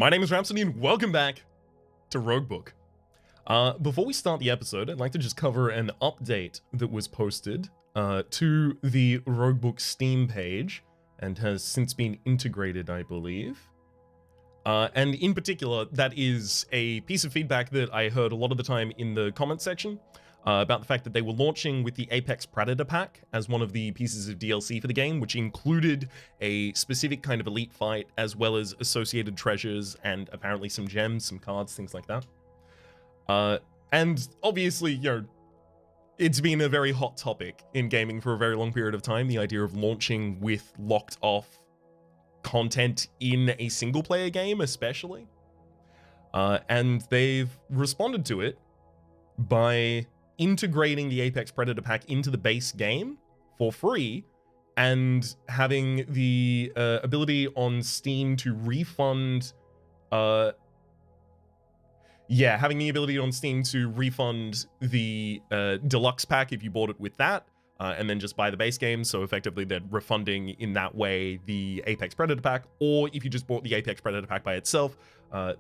My name is Rhapsody and welcome back to Roguebook. Before we start the episode, I'd like to just cover an update that was posted to the Roguebook Steam page and has since been integrated, I believe. And in particular, that is a piece of feedback that I heard a lot of the time in the comment section about the fact that they were launching with the Apex Predator pack as one of the pieces of DLC for the game, which included a specific kind of elite fight, as well as associated treasures and apparently some gems, some cards, things like that. And obviously, you know, it's been a very hot topic in gaming for a very long period of time, the idea of launching with locked off content in a single player game, especially. And they've responded to it by integrating the Apex Predator pack into the base game for free and having the ability on Steam to refund having the ability on Steam to refund the deluxe pack if you bought it with that, and then just buy the base game. So effectively they're refunding in that way the Apex Predator pack, or if you just bought the Apex Predator pack by itself,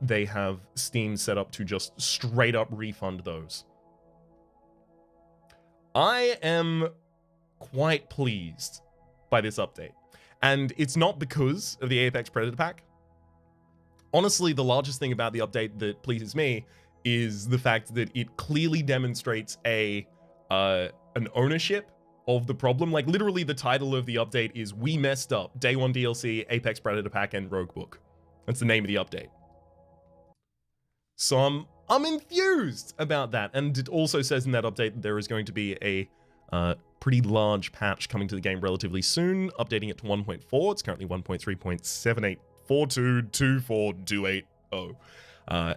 they have Steam set up to just straight up refund those. I am quite pleased by this update, and it's not because of the Apex Predator pack. Honestly, the largest thing about the update that pleases me is the fact that it clearly demonstrates an ownership of the problem. Like, literally the title of the update is "We Messed Up, Day 1 DLC, Apex Predator Pack, and Roguebook." That's the name of the update. So I'm enthused about that, and it also says in that update that there is going to be a pretty large patch coming to the game relatively soon, updating it to 1.4. It's currently 1.3.78422428.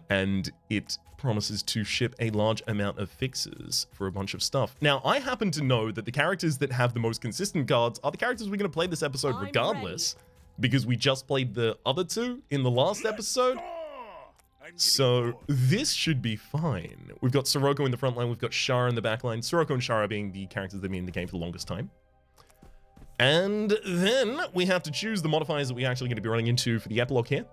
And it promises to ship a large amount of fixes for a bunch of stuff. Now, I happen to know that the characters that have the most consistent cards are the characters we're going to play this episode regardless, because we just played the other two in the last episode. So this should be fine. We've got Sirocco in the front line, we've got Shara in the back line. Sirocco and Shara being the characters that have been in the game for the longest time. And then we have to choose the modifiers that we're actually going to be running into for the epilogue here.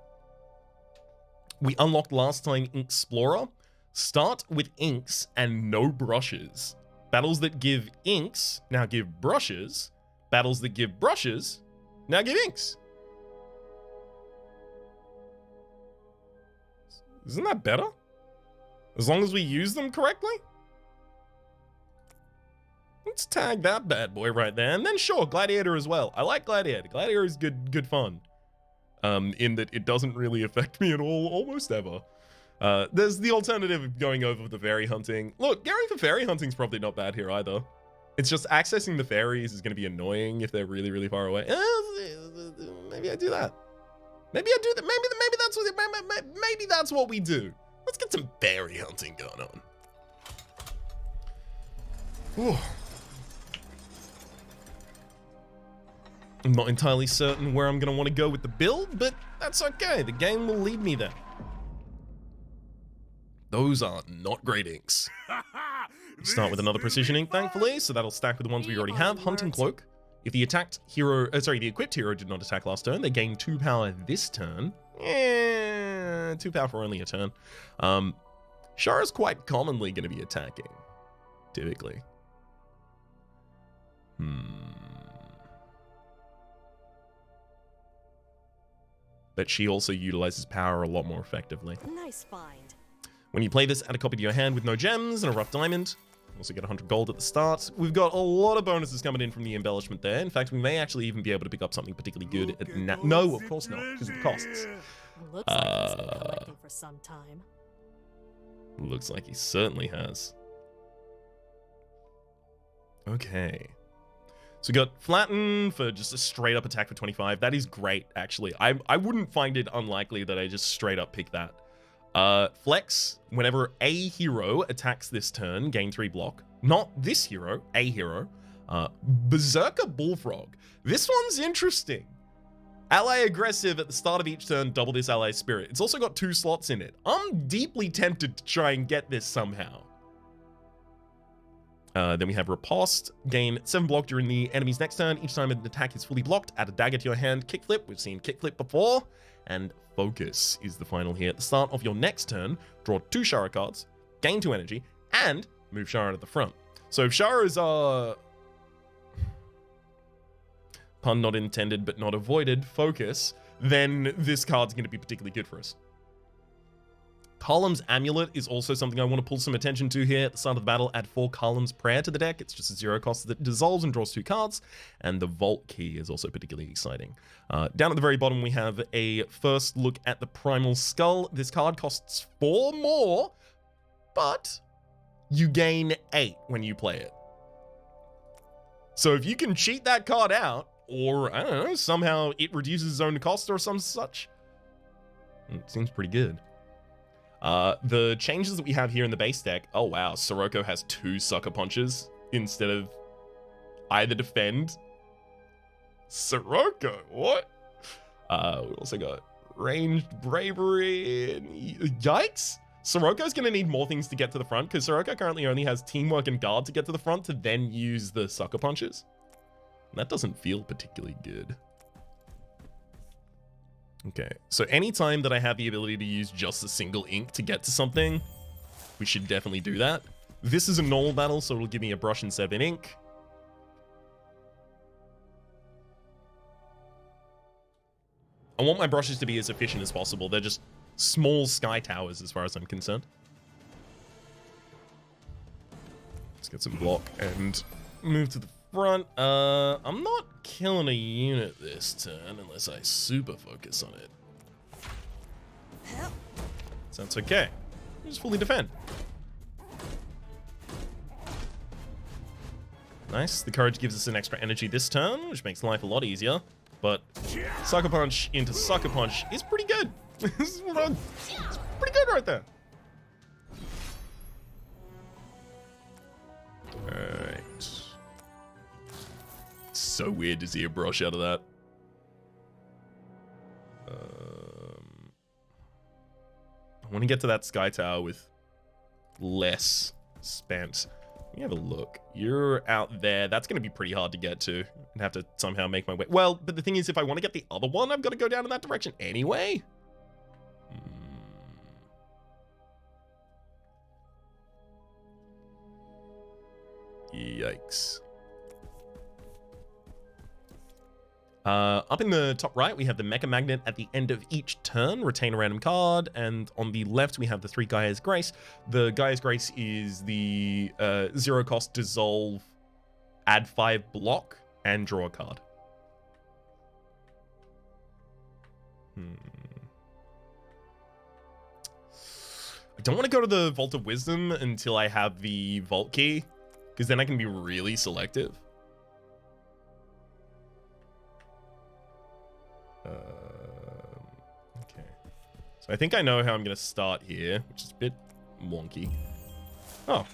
We unlocked last time Inksplorer. Start with inks and no brushes. Battles that give inks now give brushes. Battles that give brushes now give inks. Isn't that better? As long as we use them correctly? Let's tag that bad boy right there. And then sure, Gladiator as well. I like Gladiator. Gladiator is good fun. In that it doesn't really affect me at all, almost ever. There's the alternative of going over the fairy hunting. Look, going for fairy hunting's probably not bad here either. It's just accessing the fairies is going to be annoying if they're really, really far away. Maybe I do that. Maybe I do that. Maybe that's what we do. Let's get some fairy hunting going on. Whew. I'm not entirely certain where I'm going to want to go with the build, but that's okay. The game will lead me there. Those are not great inks. Start with another precision ink, thankfully, so that'll stack with the ones we already have. Hunting Cloak. If the the equipped hero did not attack last turn, they gain 2 power this turn. 2 power for only a turn. Shara's quite commonly going to be attacking, typically. But she also utilizes power a lot more effectively. Nice find. When you play this, add a copy to your hand with no gems and a rough diamond. Also get 100 gold at the start. We've got a lot of bonuses coming in from the embellishment there. In fact, we may actually even be able to pick up something particularly good at no, of course not, because of the costs. Looks like he's been collecting for some time. Looks like he certainly has. Okay. So we got Flatten for just a straight up attack for 25. That is great, actually. I wouldn't find it unlikely that I just straight up pick that. Flex, whenever a hero attacks this turn, gain 3 block. Not this hero, a hero. Berserker Bullfrog. This one's interesting. Ally aggressive at the start of each turn, double this ally's spirit. It's also got 2 slots in it. I'm deeply tempted to try and get this somehow. Then we have Riposte. Gain 7 block during the enemy's next turn. Each time an attack is fully blocked, add a dagger to your hand. Kickflip. We've seen kickflip before. And Focus is the final here. At the start of your next turn, draw 2 Shara cards, gain 2 energy, and move Shara to the front. So if Shara's pun not intended but not avoided, focus, then this card's going to be particularly good for us. Kalam's Amulet is also something I want to pull some attention to here. At the start of the battle, add 4 Kalam's Prayer to the deck. It's just a 0 cost that dissolves and draws 2 cards. And the Vault Key is also particularly exciting. Down at the very bottom, we have a first look at the Primal Skull. This card costs 4 more, but you gain 8 when you play it. So if you can cheat that card out, or, I don't know, somehow it reduces its own cost or some such, it seems pretty good. The changes that we have here in the base deck, oh wow, Sirocco has 2 Sucker Punches instead of either defend. Sirocco, what? We also got Ranged Bravery, and yikes! Sirocco's gonna need more things to get to the front, because Sirocco currently only has Teamwork and Guard to get to the front to then use the Sucker Punches. And that doesn't feel particularly good. Okay, so anytime that I have the ability to use just a single ink to get to something, we should definitely do that. This is a normal battle, so it'll give me a brush instead of an ink. I want my brushes to be as efficient as possible. They're just small sky towers as far as I'm concerned. Let's get some block and move to the front. I'm not killing a unit this turn unless I super focus on it. So that's okay. Just fully defend. Nice. The courage gives us an extra energy this turn, which makes life a lot easier. But Sucker Punch into Sucker Punch is pretty good. It's pretty good right there. Alright. So weird to see a brush out of that. I want to get to that Sky Tower with less spent. Let me have a look. You're out there. That's going to be pretty hard to get to. I'd have to somehow make my way. Well, but the thing is, if I want to get the other one, I've got to go down in that direction anyway. Yikes. Up in the top right, we have the Mecha Magnet at the end of each turn. Retain a random card. And on the left, we have the 3 Gaia's Grace. The Gaia's Grace is the 0 cost dissolve, add 5 block, and draw a card. I don't want to go to the Vault of Wisdom until I have the Vault Key, because then I can be really selective. Okay. So I think I know how I'm going to start here, which is a bit wonky. Oh.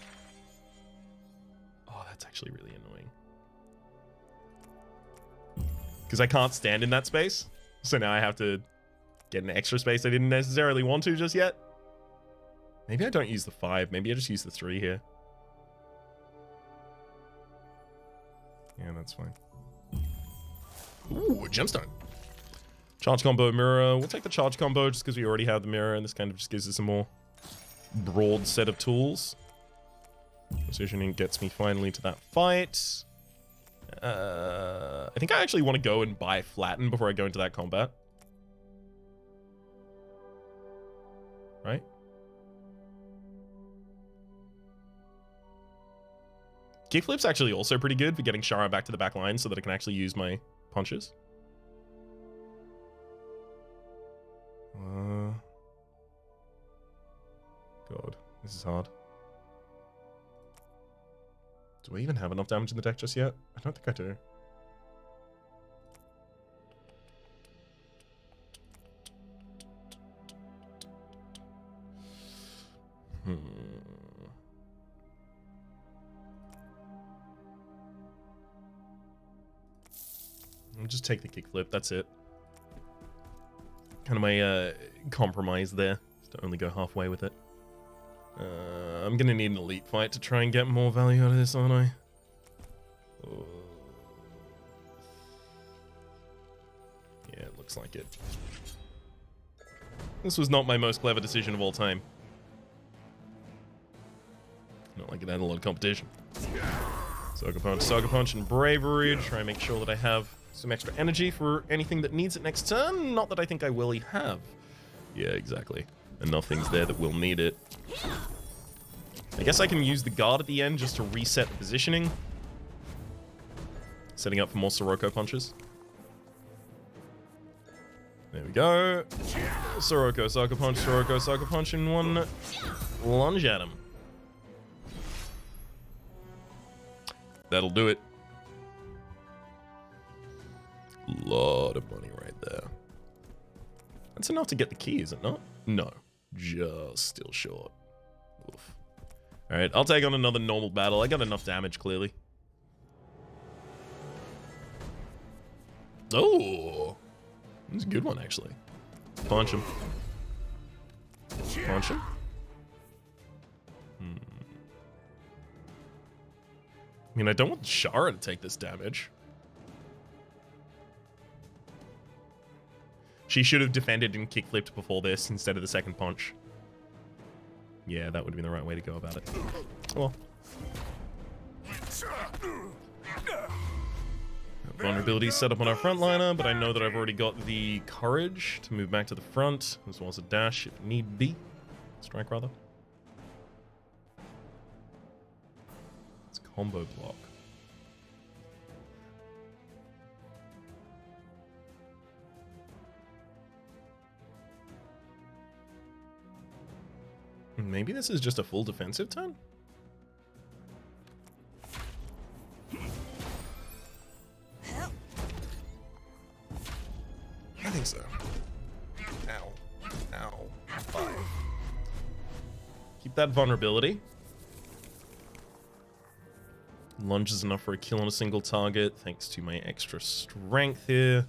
Oh, that's actually really annoying. Because I can't stand in that space. So now I have to get an extra space I didn't necessarily want to just yet. Maybe I don't use the 5. Maybe I just use the 3 here. Yeah, that's fine. Ooh, a gemstone. Charge combo, mirror. We'll take the charge combo just because we already have the mirror, and this kind of just gives us a more broad set of tools. Positioning gets me finally to that fight. I think I actually want to go and buy Flatten before I go into that combat. Right? Kickflip's actually also pretty good for getting Shara back to the back line so that I can actually use my punches. God, this is hard. Do I even have enough damage in the deck just yet? I don't think I do. I'll just take the kickflip, that's it. Kind of my compromise there, just to only go halfway with it. I'm gonna need an elite fight to try and get more value out of this, aren't I? Oh. Yeah, it looks like it. This was not my most clever decision of all time. Not like it had a lot of competition. Sucker Punch, and Bravery to try and make sure that I have some extra energy for anything that needs it next turn. Not that I think I will have. Yeah, exactly. Enough things there that will need it. I guess I can use the guard at the end just to reset the positioning. Setting up for more Sirocco punches. There we go. Sirocco, Sucker Punch in one lunge at him. That'll do it. Lot of money right there. That's enough to get the key, is it not? No. Just still short. Oof. Alright, I'll take on another normal battle. I got enough damage, clearly. Oh! That's a good one, actually. Punch him. Punch him. I mean, I don't want Shara to take this damage. She should have defended and kickflipped before this instead of the second punch. Yeah, that would have been the right way to go about it. Oh well. Vulnerability set up on our frontliner, but I know that I've already got the courage to move back to the front, as well as a dash if need be. Strike, rather. It's combo block. Maybe this is just a full defensive turn? I think so. Ow. Ow. 5. Keep that vulnerability. Lunge is enough for a kill on a single target, thanks to my extra strength here.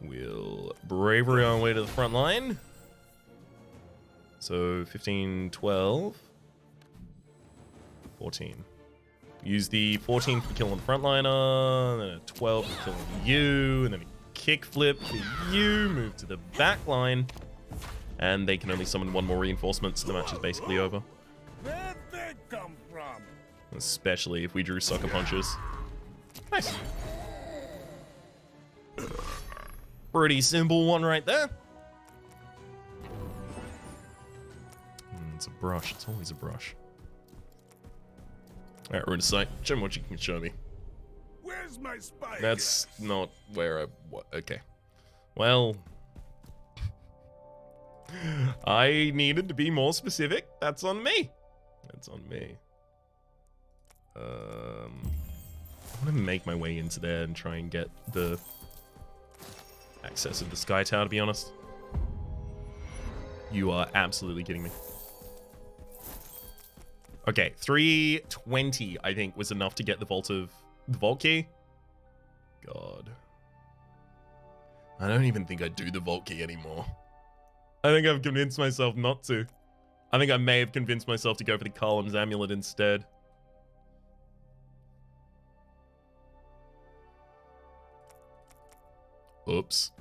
We'll Bravery our way to the front line. So 15, 12, 14. Use the 14 for kill on the frontliner, then a 12 for kill on you, and then a kick flip for you, move to the back line, and they can only summon one more reinforcement, so the match is basically over. Where'd they come from? Especially if we drew sucker punches. Nice. Pretty simple one right there. It's a brush. It's always a brush. Alright, we're in sight. Show me what you can show me. Where's my spy? That's not where I... Okay. Well... I needed to be more specific. That's on me. That's on me. I want to make my way into there and try and get the access of the Sky Tower, to be honest. You are absolutely kidding me. Okay, 320, I think, was enough to get the vault key. God. I don't even think I do the vault key anymore. I think I've convinced myself not to. I think I may have convinced myself to go for the Column's Amulet instead. Oops.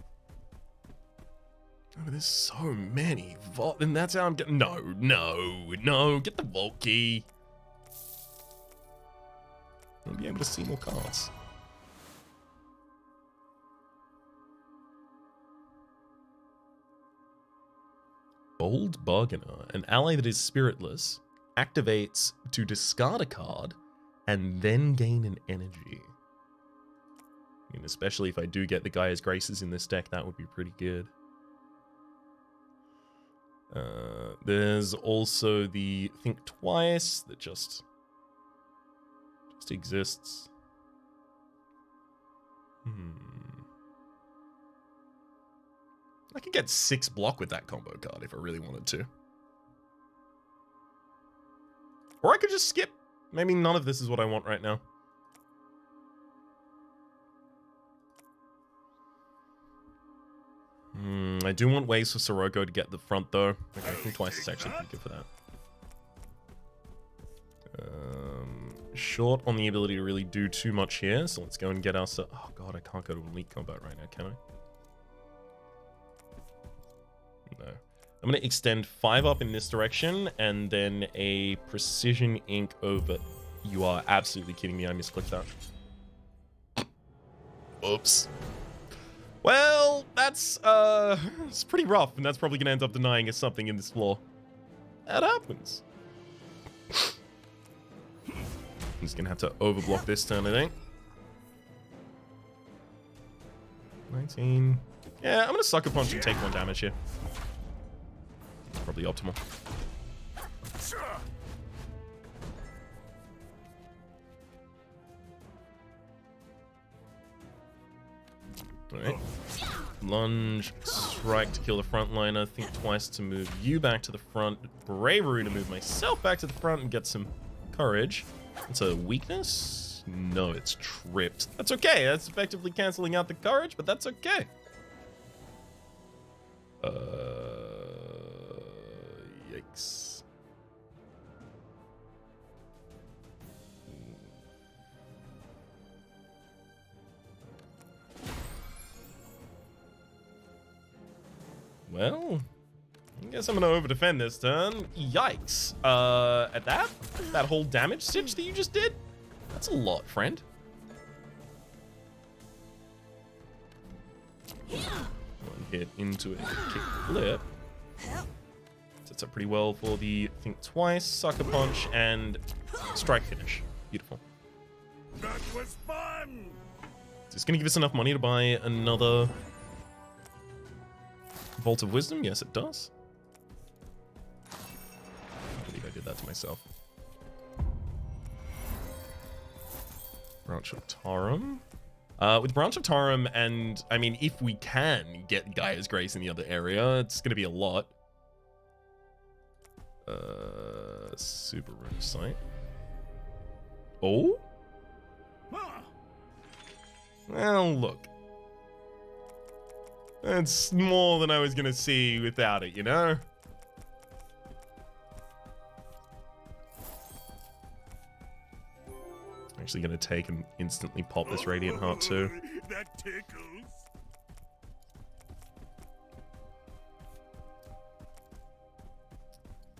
Oh, there's so many vault, and that's how I'm getting. No, get the vault key. I'll be able to see more cards. Bold Bargainer, an ally that is spiritless, activates to discard a card and then gain an energy. I mean, especially if I do get the Gaia's Graces in this deck, that would be pretty good. There's also the Think Twice that just exists. I could get 6 block with that combo card if I really wanted to. Or I could just skip. Maybe none of this is what I want right now. I do want ways for Sirocco to get the front, though. Okay, I think Twice is actually pretty good for that. Short on the ability to really do too much here, so let's go and get our... Oh god, I can't go to Elite Combat right now, can I'm going to extend 5 up in this direction and then a precision ink over. You are absolutely kidding me. I misclicked that. Oops. Well, that's it's pretty rough, and that's probably going to end up denying us something in this floor. That happens. I'm just going to have to overblock this turn, I think. 19. Yeah, I'm going to sucker punch and take 1 damage here. Probably optimal. Alright. Lunge, strike to kill the frontliner, think twice to move you back to the front, bravery to move myself back to the front and get some courage. It's a weakness? No, it's tripped. That's okay, that's effectively cancelling out the courage, but that's okay. Yikes. Well, I guess I'm gonna over-defend this turn. Yikes. At that whole damage stitch that you just did? That's a lot, friend. One hit into a kick flip. Sets up pretty well for the think twice, sucker punch, and strike finish. Beautiful. That was fun. Is this gonna give us enough money to buy another Vault of Wisdom? Yes, it does. I believe I did that to myself. Branch of Tarum. With Branch of Tarum, and I mean, if we can get Gaia's Grace in the other area, it's gonna be a lot. Super Rune Sight. Oh? Huh. Well, look. It's more than I was gonna see without it, you know? Actually gonna take and instantly pop this Radiant Heart too. That tickles.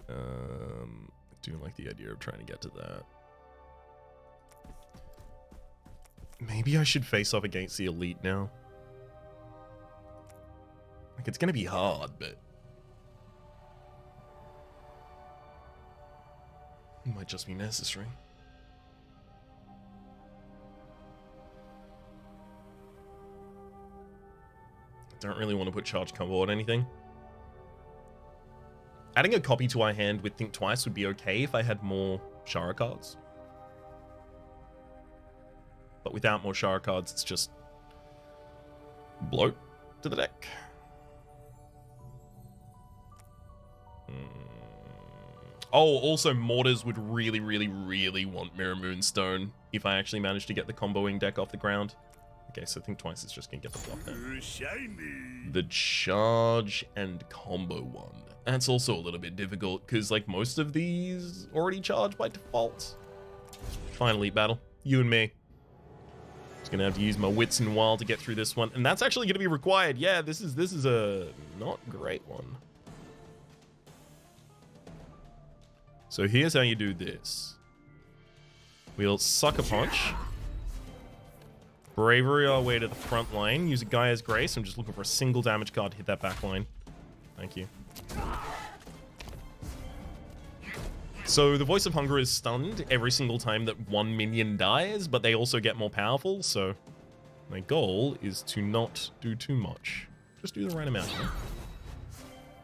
I do like the idea of trying to get to that. Maybe I should face off against the Elite now. Like, it's gonna be hard, but it might just be necessary. I don't really want to put charge combo on anything. Adding a copy to our hand with Think Twice would be okay if I had more Shara cards. But without more Shara cards, it's just bloat to the deck. Oh, also Mortars would really, really, really want Mirror Moonstone if I actually managed to get the comboing deck off the ground. Okay, so Think Twice is just gonna get the block now. Shiny. The charge and combo one. That's also a little bit difficult because like most of these already charge by default. Finally, battle. You and me. Just gonna have to use my wits and wile to get through this one. And that's actually gonna be required. Yeah, this is a not great one. So here's how you do this. We'll Sucker Punch. Bravery our way to the front line. Use a Gaia's Grace. I'm just looking for a single damage card to hit that back line. Thank you. So the Voice of Hunger is stunned every single time that 1 minion dies, but they also get more powerful, so my goal is to not do too much. Just do the right amount. Huh?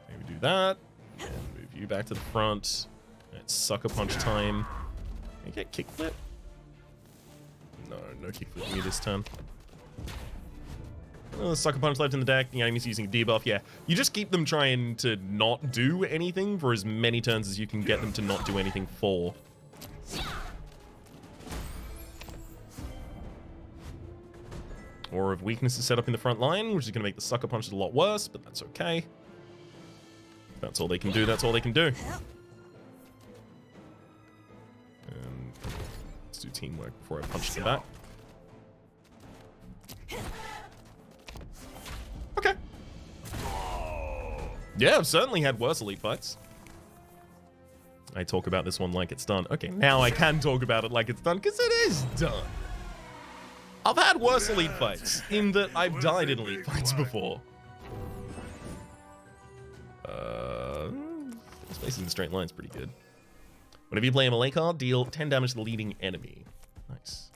Maybe do that. And move you back to the front. It's Sucker Punch time. Can I get Kickflip? No Kickflip for me this turn. Oh, Sucker Punch left in the deck. The enemy's using a debuff. Yeah, you just keep them trying to not do anything for as many turns as you can get them to not do anything for. Aura of Weakness is set up in the front line, which is going to make the Sucker Punches a lot worse, but that's okay. That's all they can do. That's all they can do. Let's do teamwork before I punch them back. Okay. Yeah, I've certainly had worse elite fights. I talk about this one like it's done. Okay, now I can talk about it like it's done, because it is done. I've had worse elite fights, in that I've died in elite fights before. Space in straight line's pretty good. Whenever you play a melee card, deal 10 damage to the leading enemy. Nice.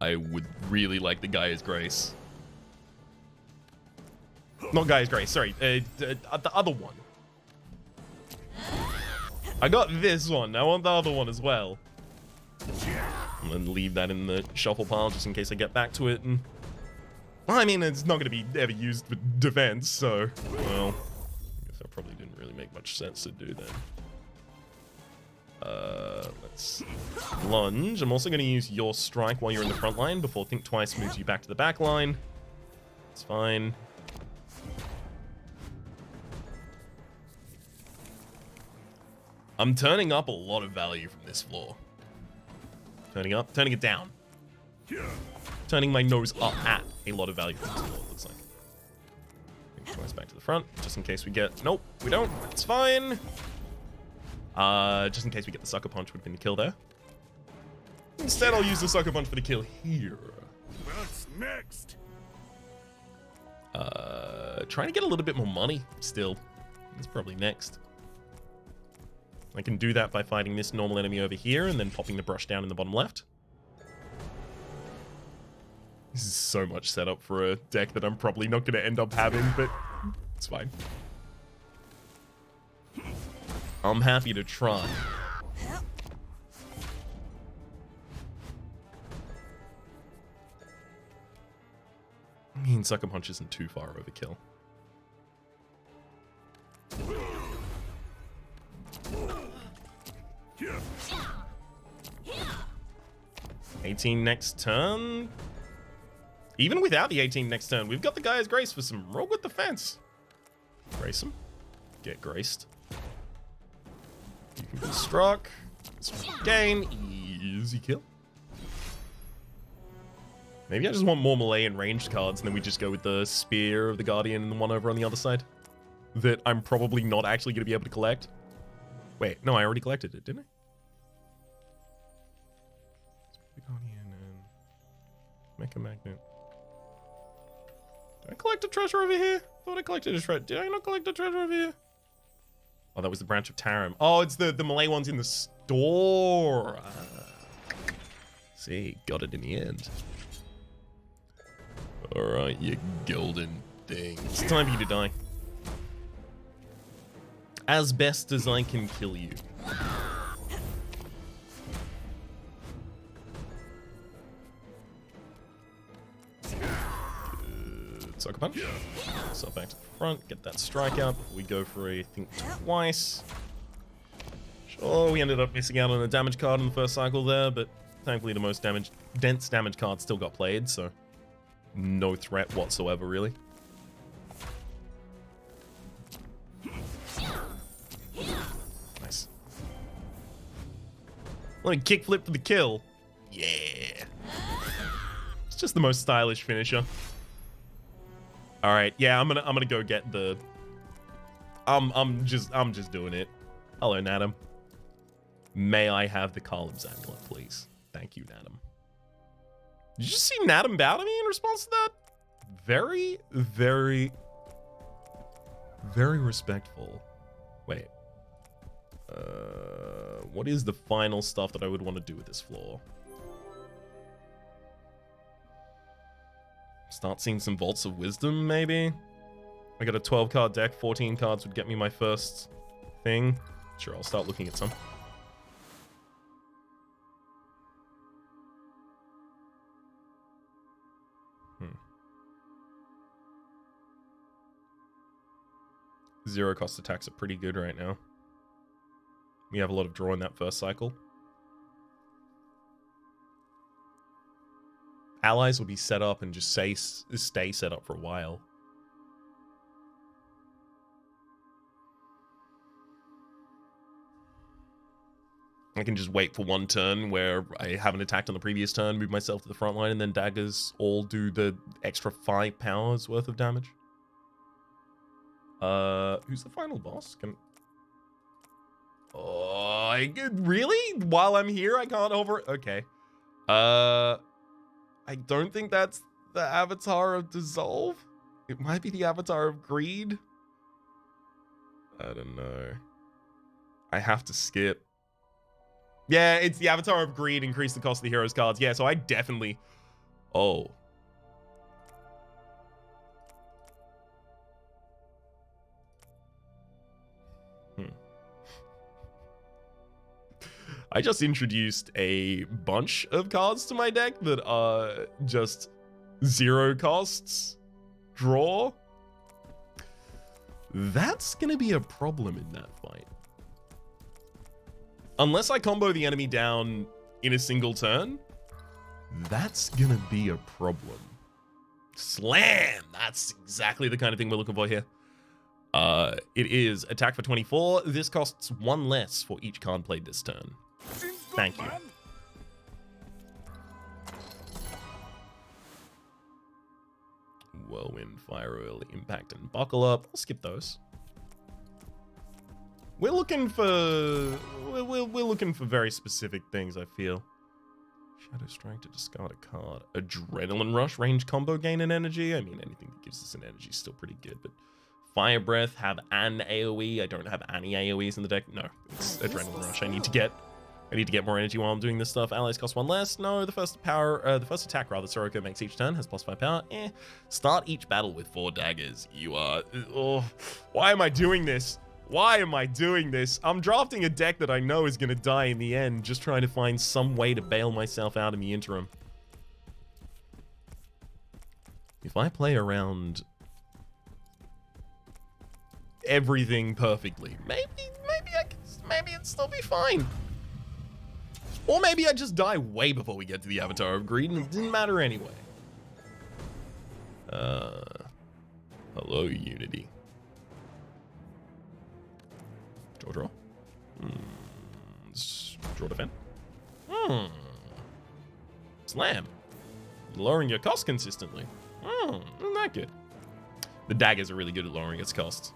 I would really like the Gaia's Grace. Not Gaia's Grace, sorry. The other one. I got this one. I want the other one as well. I'm going to leave that in the shuffle pile just in case I get back to it. And well, I mean, it's not going to be ever used for defense, so... Well, I guess that probably didn't really make much sense to do then. Let's lunge. I'm also going to use your strike while you're in the front line before Think Twice moves you back to the back line. It's fine. I'm turning up a lot of value from this floor. Turning up, turning it down. Turning my nose up at a lot of value from this floor, it looks like. Think Twice back to the front, just in case we get... Nope, we don't. It's fine. Just in case we get the Sucker Punch, would have been the kill there. Instead, I'll use the Sucker Punch for the kill here. What's next? Trying to get a little bit more money still. That's probably next. I can do that by fighting this normal enemy over here and then popping the brush down in the bottom left. This is so much setup for a deck that I'm probably not going to end up having, but it's fine. I'm happy to try. I mean, Sucker Punch isn't too far overkill. Yeah. 18 next turn. Even without the 18 next turn, we've got the Gaia's Grace for some roll with defense. Grace him. Get graced. You can be struck. Gain. Easy kill. Maybe I just want more melee and ranged cards, and then we just go with the Spear of the Guardian and the one over on the other side. That I'm probably not actually going to be able to collect. Wait, no, I already collected it, didn't I? The Guardian and Mecha Magnet. Did I collect a treasure over here? I thought I collected a treasure. Did I not collect a treasure over here? Oh, that was the Branch of Tarim. Oh, it's the melee ones in the store. See, got it in the end. Alright, you golden thing. It's time for you to die. As best as I can kill you. Good Sucker Punch. Yourself back to the front, get that strike out before we go for a Think Twice. Sure, we ended up missing out on a damage card in the first cycle there, but thankfully the most dense damage card still got played, so no threat whatsoever, really. Nice. Let me kickflip for the kill. Yeah. It's just the most stylish finisher. All right, yeah, I'm gonna go get the. I'm just doing it. Hello, Nadam. May I have the columns amulet, please? Thank you, Nadam. Did you see Nadam bow to me in response to that? Very, very, very respectful. Wait. What is the final stuff that I would want to do with this floor? Start seeing some Vaults of Wisdom, maybe? I got a 12-card deck. 14 cards would get me my first thing. Sure, I'll start looking at some. Zero cost attacks are pretty good right now. We have a lot of draw in that first cycle. Allies will be set up and just stay set up for a while. I can just wait for one turn where I haven't attacked on the previous turn, move myself to the front line, and then daggers all do the extra 5 powers worth of damage. Who's the final boss? Oh, really? While I'm here, I can't over... Okay. I don't think that's the Avatar of Dissolve. It might be the Avatar of Greed. I don't know. I have to skip. Yeah, it's the Avatar of Greed, increase the cost of the hero's cards. Yeah, so I definitely... Oh. I just introduced a bunch of cards to my deck that are just 0 costs. Draw. That's gonna be a problem in that fight. Unless I combo the enemy down in a single turn, that's gonna be a problem. Slam! That's exactly the kind of thing we're looking for here. It is attack for 24. This costs 1 less for each card played this turn. Thank you. Whirlwind, Fire Oil, Impact, and Buckle Up. I'll skip those. We're looking for... We're looking for very specific things, I feel. Shadow Strike to discard a card. Adrenaline Rush, range combo gain and energy. I mean, anything that gives us an energy is still pretty good, but... Fire Breath, have an AoE. I don't have any AoEs in the deck. No, it's Adrenaline Rush. I need to get more energy while I'm doing this stuff. Allies cost 1 less. No, the first attack Soroko makes each turn has +5 power. Start each battle with 4 daggers. You are... Oh, why am I doing this? Why am I doing this? I'm drafting a deck that I know is going to die in the end, just trying to find some way to bail myself out in the interim. If I play around everything perfectly, maybe it'd still be fine. Or maybe I just die way before we get to the Avatar of Greed and it didn't matter anyway. Hello, Unity. Draw. Draw defend. Slam. Lowering your cost consistently. Isn't that good? The daggers are really good at lowering its cost.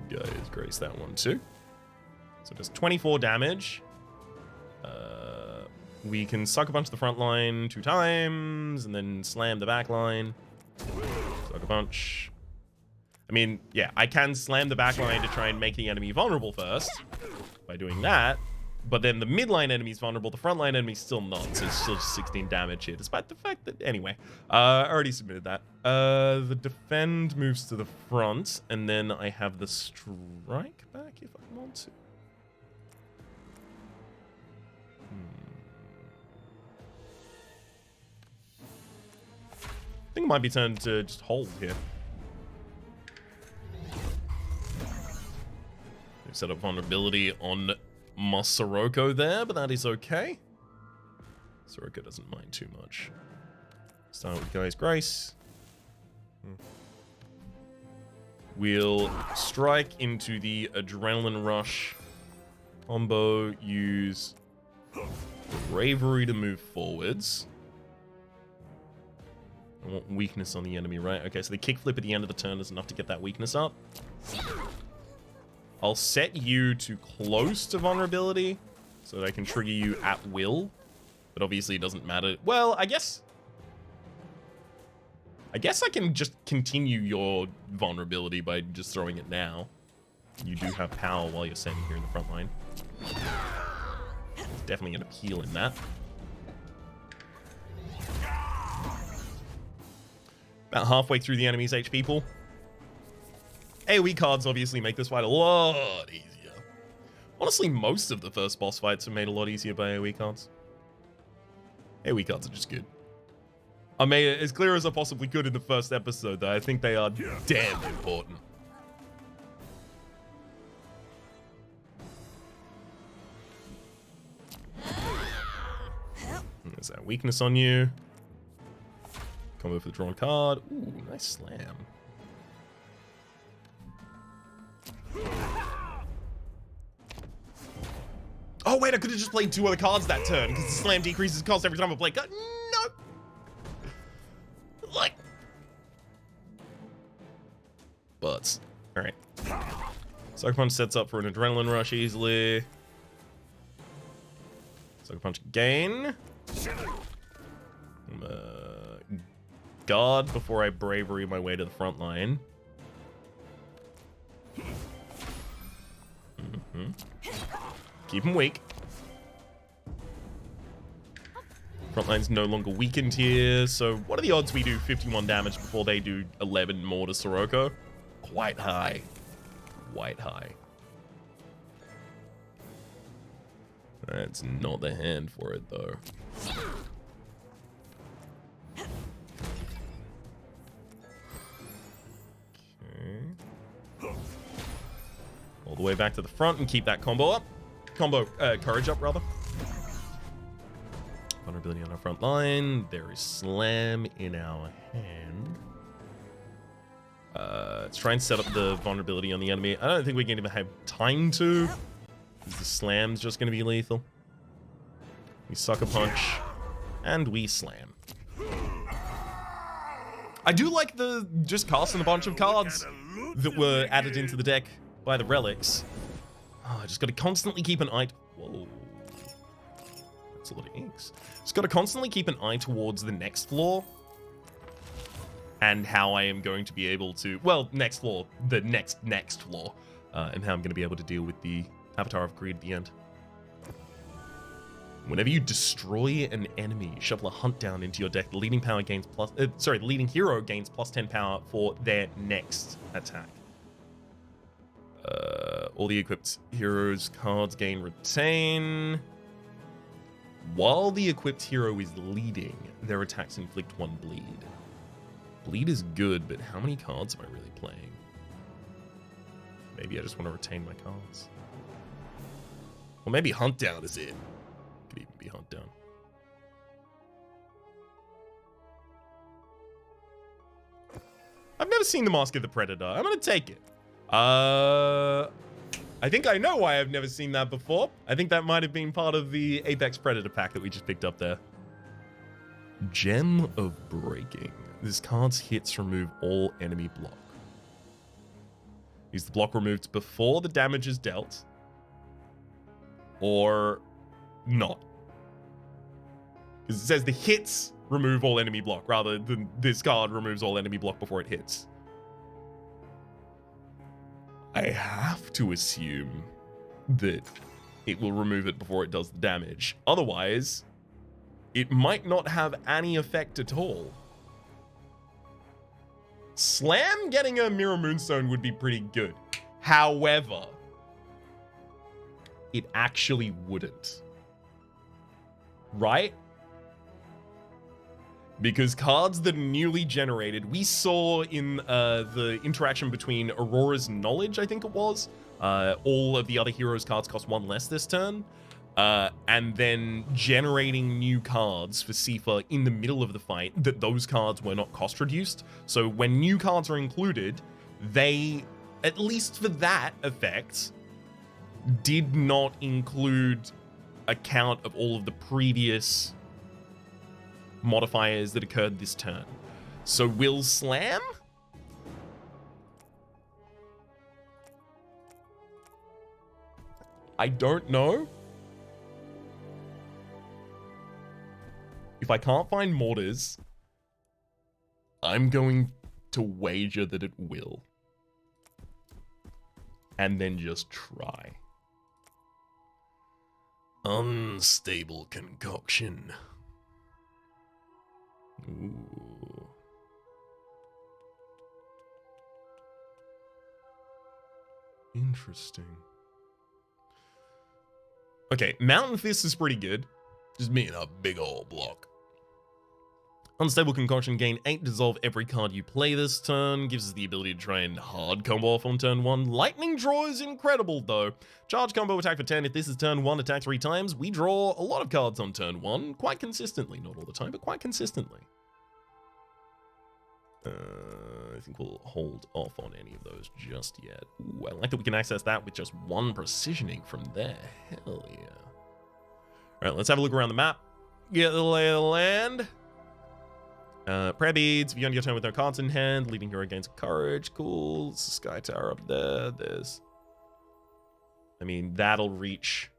Guys, grace that one too. So it does 24 damage. We can suck a punch the front line 2 times, and then slam the back line. Suck a punch. I mean, yeah, I can slam the back line to try and make the enemy vulnerable first by doing that. But then the midline enemy's vulnerable, the frontline enemy's still not, so it's still just 16 damage here, despite the fact that... Anyway, I already submitted that. The defend moves to the front, and then I have the strike back if I want to. I think it might be turned to just hold here. We've set up vulnerability on Soroko there, but that is okay. Soroko doesn't mind too much. Start with Guy's Grace. We'll strike into the Adrenaline Rush combo, use Bravery to move forwards. I want weakness on the enemy, right? Okay, so the kickflip at the end of the turn is enough to get that weakness up. I'll set you to close to vulnerability so that I can trigger you at will. But obviously it doesn't matter. Well, I guess I can just continue your vulnerability by just throwing it now. You do have power while you're standing here in the front line. There's definitely an appeal in that. About halfway through the enemy's HP pool. AoE cards obviously make this fight a lot easier. Honestly, most of the first boss fights are made a lot easier by AoE cards. AoE cards are just good. I made it as clear as I possibly could in the first episode, though. I think they are damn important. There's that weakness on you. Combo for the drawn card. Ooh, nice slam. Oh wait, I could have just played 2 other cards that turn because the slam decreases cost every time I play card. No. Like. But all right. Sucker Punch sets up for an adrenaline rush easily. Sucker Punch again. Guard before I bravery my way to the front line. Keep him weak. Front line's no longer weakened here, so what are the odds we do 51 damage before they do 11 more to Sirocco? Quite high. Quite high. That's not the hand for it, though. Okay. All the way back to the front and keep that combo up. Courage up, rather. Vulnerability on our front line. There is Slam in our hand. Let's try and set up the vulnerability on the enemy. I don't think we can even have time to. The Slam's just going to be lethal. We Sucker Punch. And we Slam. I do like the just casting a bunch of cards that were added into the deck by the relics. Oh, I just got to constantly keep an eye. Whoa. That's a lot of inks. Just got to constantly keep an eye towards the next floor. And how I am going to be able to, well, next floor, the next floor, and how I'm going to be able to deal with the Avatar of Greed at the end. Whenever you destroy an enemy, shuffle a hunt down into your deck. The leading power gains the leading hero gains +10 power for their next attack. All the equipped heroes' cards gain retain. While the equipped hero is leading, their attacks inflict 1 bleed. Bleed is good, but how many cards am I really playing? Maybe I just want to retain my cards. Or maybe Hunt Down is it. Could even be Hunt Down. I've never seen the Mask of the Predator. I'm gonna take it. I think I know why I've never seen that before. I think that might have been part of the Apex Predator pack that we just picked up there. Gem of Breaking. This card's hits remove all enemy block. Is the block removed before the damage is dealt? Or not? Because it says the hits remove all enemy block, rather than this card removes all enemy block before it hits. I have to assume that it will remove it before it does the damage. Otherwise, it might not have any effect at all. Slam getting a Mirror Moonstone would be pretty good. However, it actually wouldn't. Right? Because cards that are newly generated, we saw in the interaction between Aurora's Knowledge, I think it was. All of the other heroes' cards cost 1 less this turn. And then generating new cards for Sifa in the middle of the fight, that those cards were not cost reduced. So when new cards are included, they, at least for that effect, did not include a count of all of the previous modifiers that occurred this turn. So will Slam? I don't know. If I can't find mortars, I'm going to wager that it will. And then just try. Unstable concoction. Ooh. Interesting. Okay, Mountain Fist is pretty good. Just me and a big old block. Unstable Concoction, gain 8, dissolve every card you play this turn. Gives us the ability to try and hard combo off on turn 1. Lightning Draw is incredible though. Charge combo, attack for 10. If this is turn 1, attack 3 times. We draw a lot of cards on turn 1, quite consistently. Not all the time, but quite consistently. I think we'll hold off on any of those just yet. Ooh, I like that we can access that with just 1 precisioning from there. Hell yeah. All right, let's have a look around the map. Get the lay of the land. Prayer beads. Beyond your turn with no cards in hand. Leading hero gains courage. Cool. It's a sky tower up there. I mean, that'll reach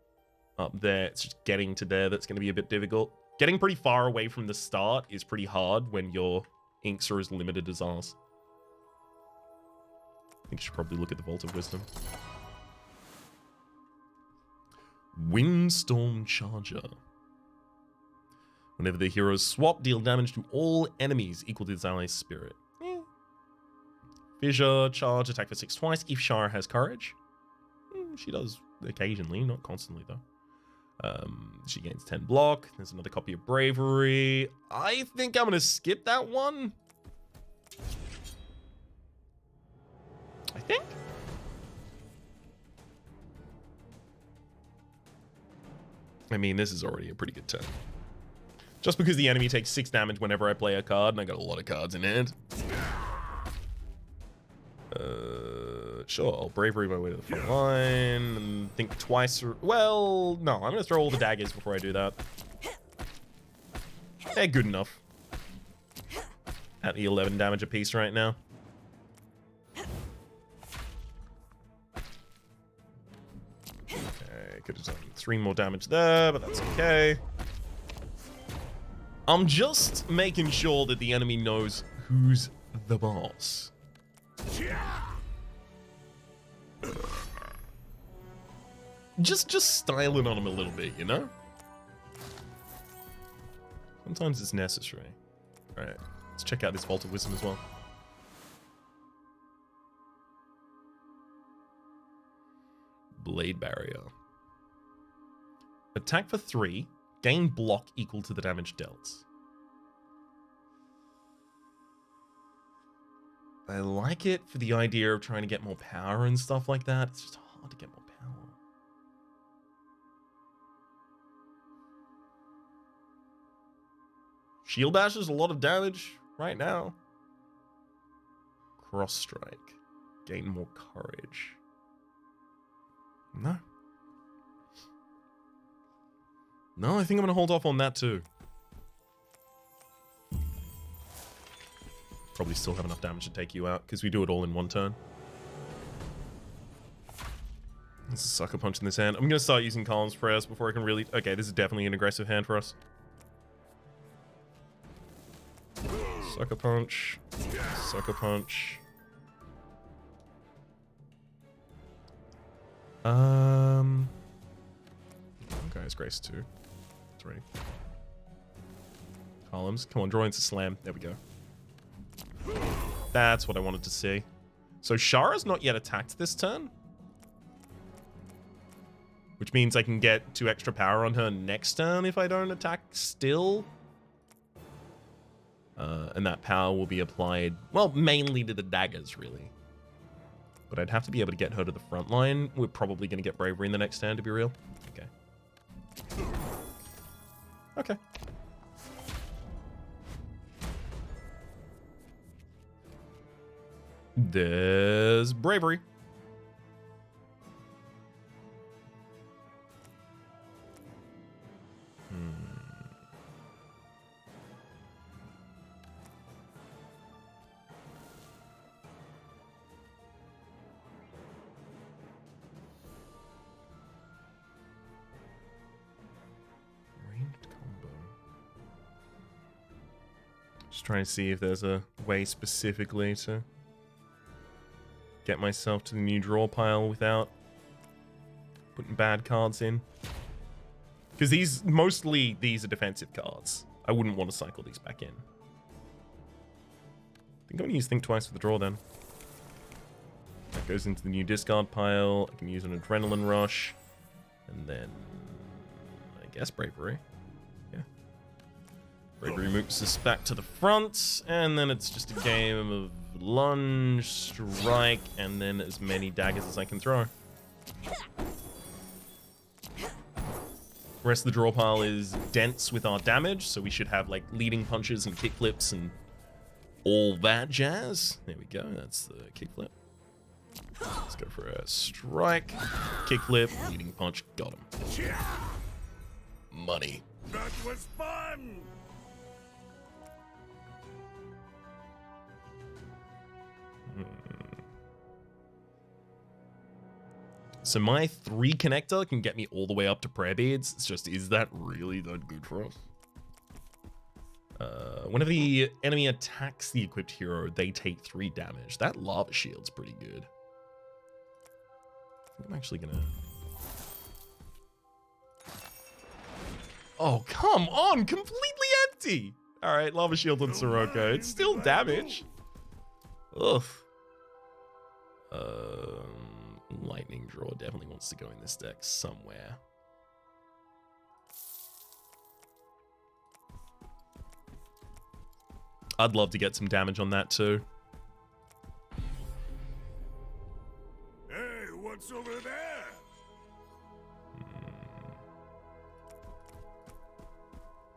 up there. It's just getting to there that's going to be a bit difficult. Getting pretty far away from the start is pretty hard when your inks are as limited as ours. I think you should probably look at the Vault of Wisdom. Windstorm Charger. Whenever the heroes swap, deal damage to all enemies equal to the ally's spirit. Fissure, charge, attack for 6 twice if Shara has courage. She does occasionally, not constantly though. She gains 10 block. There's another copy of Bravery. I think I'm going to skip that one. I think. I mean, this is already a pretty good turn. Just because the enemy takes 6 damage whenever I play a card, and I got a lot of cards in hand. Sure, I'll Bravery my way to the front line, and think twice. Well, no, I'm going to throw all the daggers before I do that. They're good enough. At the 11 damage apiece right now. Okay, could have done 3 more damage there, but that's okay. I'm just making sure that the enemy knows who's the boss. Just styling on him a little bit, you know? Sometimes it's necessary. Alright, let's check out this Vault of Wisdom as well. Blade Barrier. Attack for 3. Gain block equal to the damage dealt. I like it for the idea of trying to get more power and stuff like that. It's just hard to get more power. Shield Bash is a lot of damage right now. Cross Strike. Gain more courage. No. No, I think I'm going to hold off on that too. Probably still have enough damage to take you out, because we do it all in one turn. There's a Sucker Punch in this hand. I'm going to start using Column's Prayers before I can really... Okay, this is definitely an aggressive hand for us. Sucker Punch. Sucker Punch. Guy's Grace 2. 3. Columns. Come on, draw into Slam. There we go. That's what I wanted to see. So Shara's not yet attacked this turn. Which means I can get 2 extra power on her next turn if I don't attack still. And that power will be applied, well, mainly to the daggers, really. But I'd have to be able to get her to the front line. We're probably going to get Bravery in the next turn, to be real. Okay. Okay. There's Bravery. Just trying to see if there's a way specifically to get myself to the new draw pile without putting bad cards in. Because these are defensive cards. I wouldn't want to cycle these back in. I think I'm going to use Think Twice for the draw then. That goes into the new discard pile. I can use an Adrenaline Rush. And then, I guess, Bravery. Yeah. Bravery moves us back to the front. And then it's just a game of lunge, strike, and then as many daggers as I can throw. The rest of the draw pile is dense with our damage, so we should have like leading punches and kickflips and all that jazz. There we go, that's the kickflip. Let's go for a strike, kickflip, leading punch, got him. money. That was fun! So my 3 connector can get me all the way up to prayer beads. It's just, is that really that good for us? Whenever the enemy attacks the equipped hero, they take 3 damage. That lava shield's pretty good. I'm actually gonna... Oh, come on! Completely empty! Alright, lava shield on Sirocco. It's still damage. Ugh. Lightning Draw definitely wants to go in this deck somewhere. I'd love to get some damage on that too. Hey, what's over there?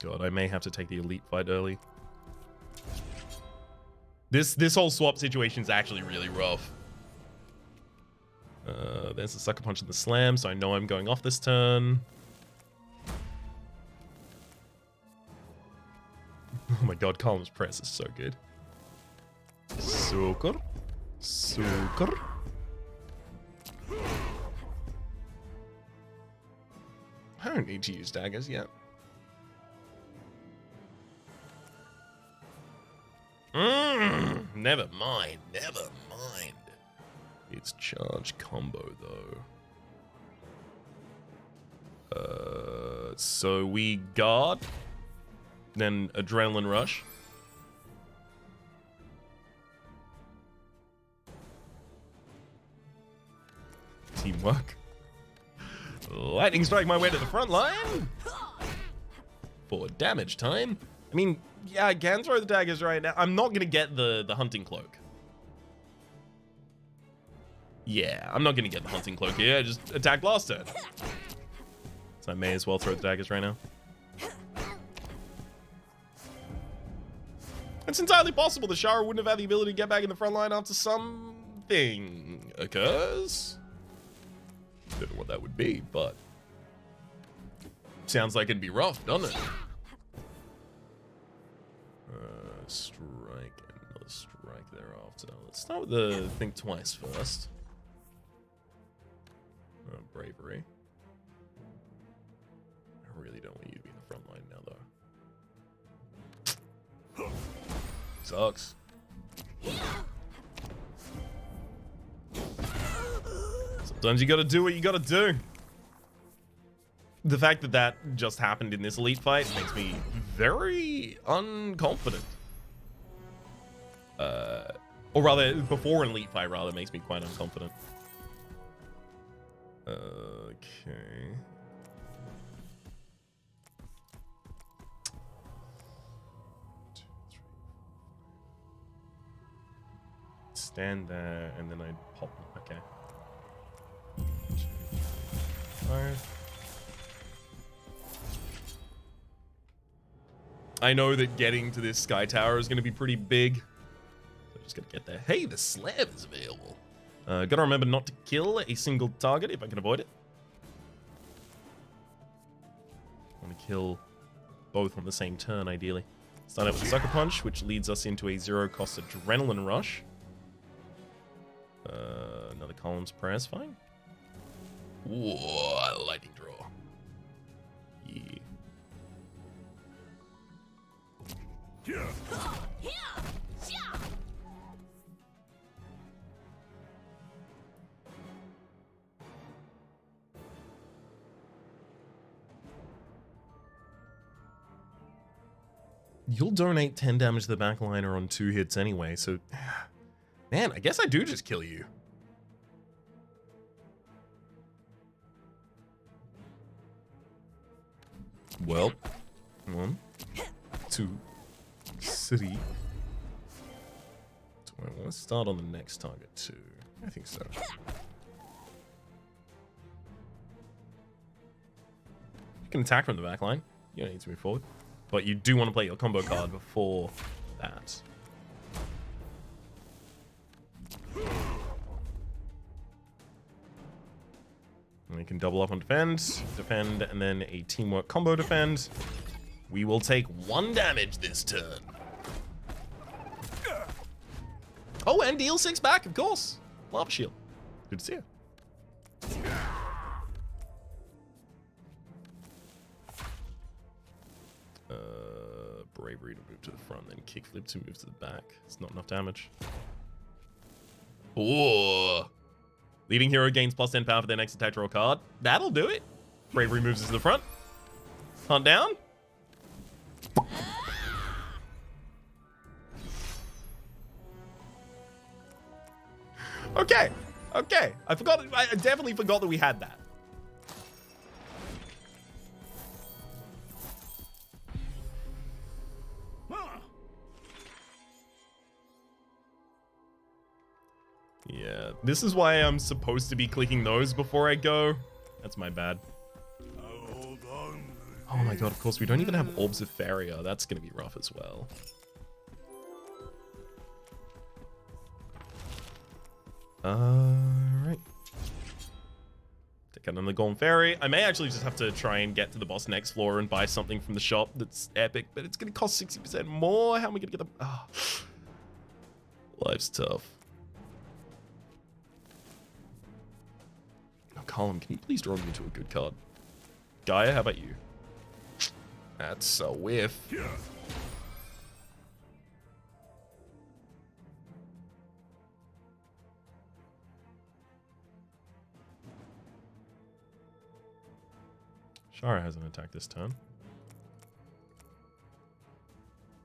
God, I may have to take the elite fight early. This whole swap situation is actually really rough. There's a sucker punch in the slam, so I know I'm going off this turn. Oh my god, Column's Press is so good. Sucker. Sucker. I don't need to use daggers yet. Never mind, never mind. It's charge combo though. So we guard, then adrenaline rush. Teamwork. Lightning strike my way to the front line for damage time. I mean, yeah, I can throw the daggers right now. I'm not gonna get the hunting cloak. Yeah, I'm not gonna get the hunting cloak here. I just attacked last turn. So I may as well throw the daggers right now. It's entirely possible the Shara wouldn't have had the ability to get back in the front line after something occurs. Don't know what that would be, but sounds like it'd be rough, doesn't it? Strike, another strike thereafter. Let's start with the think twice first. Bravery. I really don't want you to be in the front line now, though. Sucks. Sometimes you gotta do what you gotta do. The fact that that just happened in this elite fight makes me very unconfident. Or rather, before an elite fight, rather, makes me quite unconfident. Okay. Stand there, and then I pop. Okay. 2, 3, 5. I know that getting to this sky tower is going to be pretty big. So I'm just going to get there. Hey, the slab is available. Gotta remember not to kill a single target if I can avoid it. I want to kill both on the same turn, ideally. Start out with a sucker punch, which leads us into a 0-cost adrenaline rush. Another Column's Prayer is fine. Whoa, lightning draw. Yeah. You'll donate 10 damage to the backliner on 2 hits anyway, so... Man, I guess I do just kill you. Well, 1, 2, 3. Do I want to start on the next target too? I think so. You can attack from the back line. You don't need to move forward. But you do want to play your combo card before that. can double up on defend, and then a teamwork combo defend. We will take 1 damage this turn. Oh, and deal 6 back, of course. Lava shield. Good to see you. Bravery to move to the front, then kickflip to move to the back. It's not enough damage. Oh, leading hero gains +10 power for their next attack, draw a card. That'll do it. Bravery moves to the front. Hunt down. Okay, okay. I definitely forgot that we had that. Yeah, this is why I'm supposed to be clicking those before I go. That's my bad. Hold on. Oh my god, of course, we don't even have Orbs of Faria. That's gonna be rough as well. Right. Take out another Golden Fairy. I may actually just have to try and get to the boss next floor and buy something from the shop that's epic, but it's gonna cost 60% more. How am I gonna get them? Oh. Life's tough. Oh, Colin, can you please draw me into a good card? Gaia, how about you? That's a whiff. Yeah. Shara hasn't attacked this turn.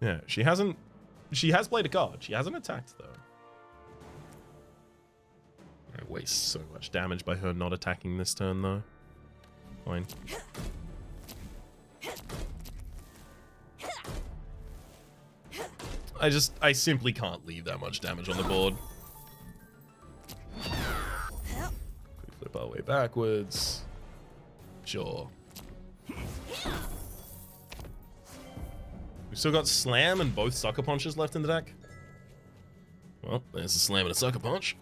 Yeah, she hasn't. She has played a card. She hasn't attacked, though. I waste so much damage by her not attacking this turn, though. Fine. I simply can't leave that much damage on the board. Quick flip our way backwards. Sure. We've still got Slam and both Sucker Punches left in the deck. Well, there's a Slam and a Sucker Punch.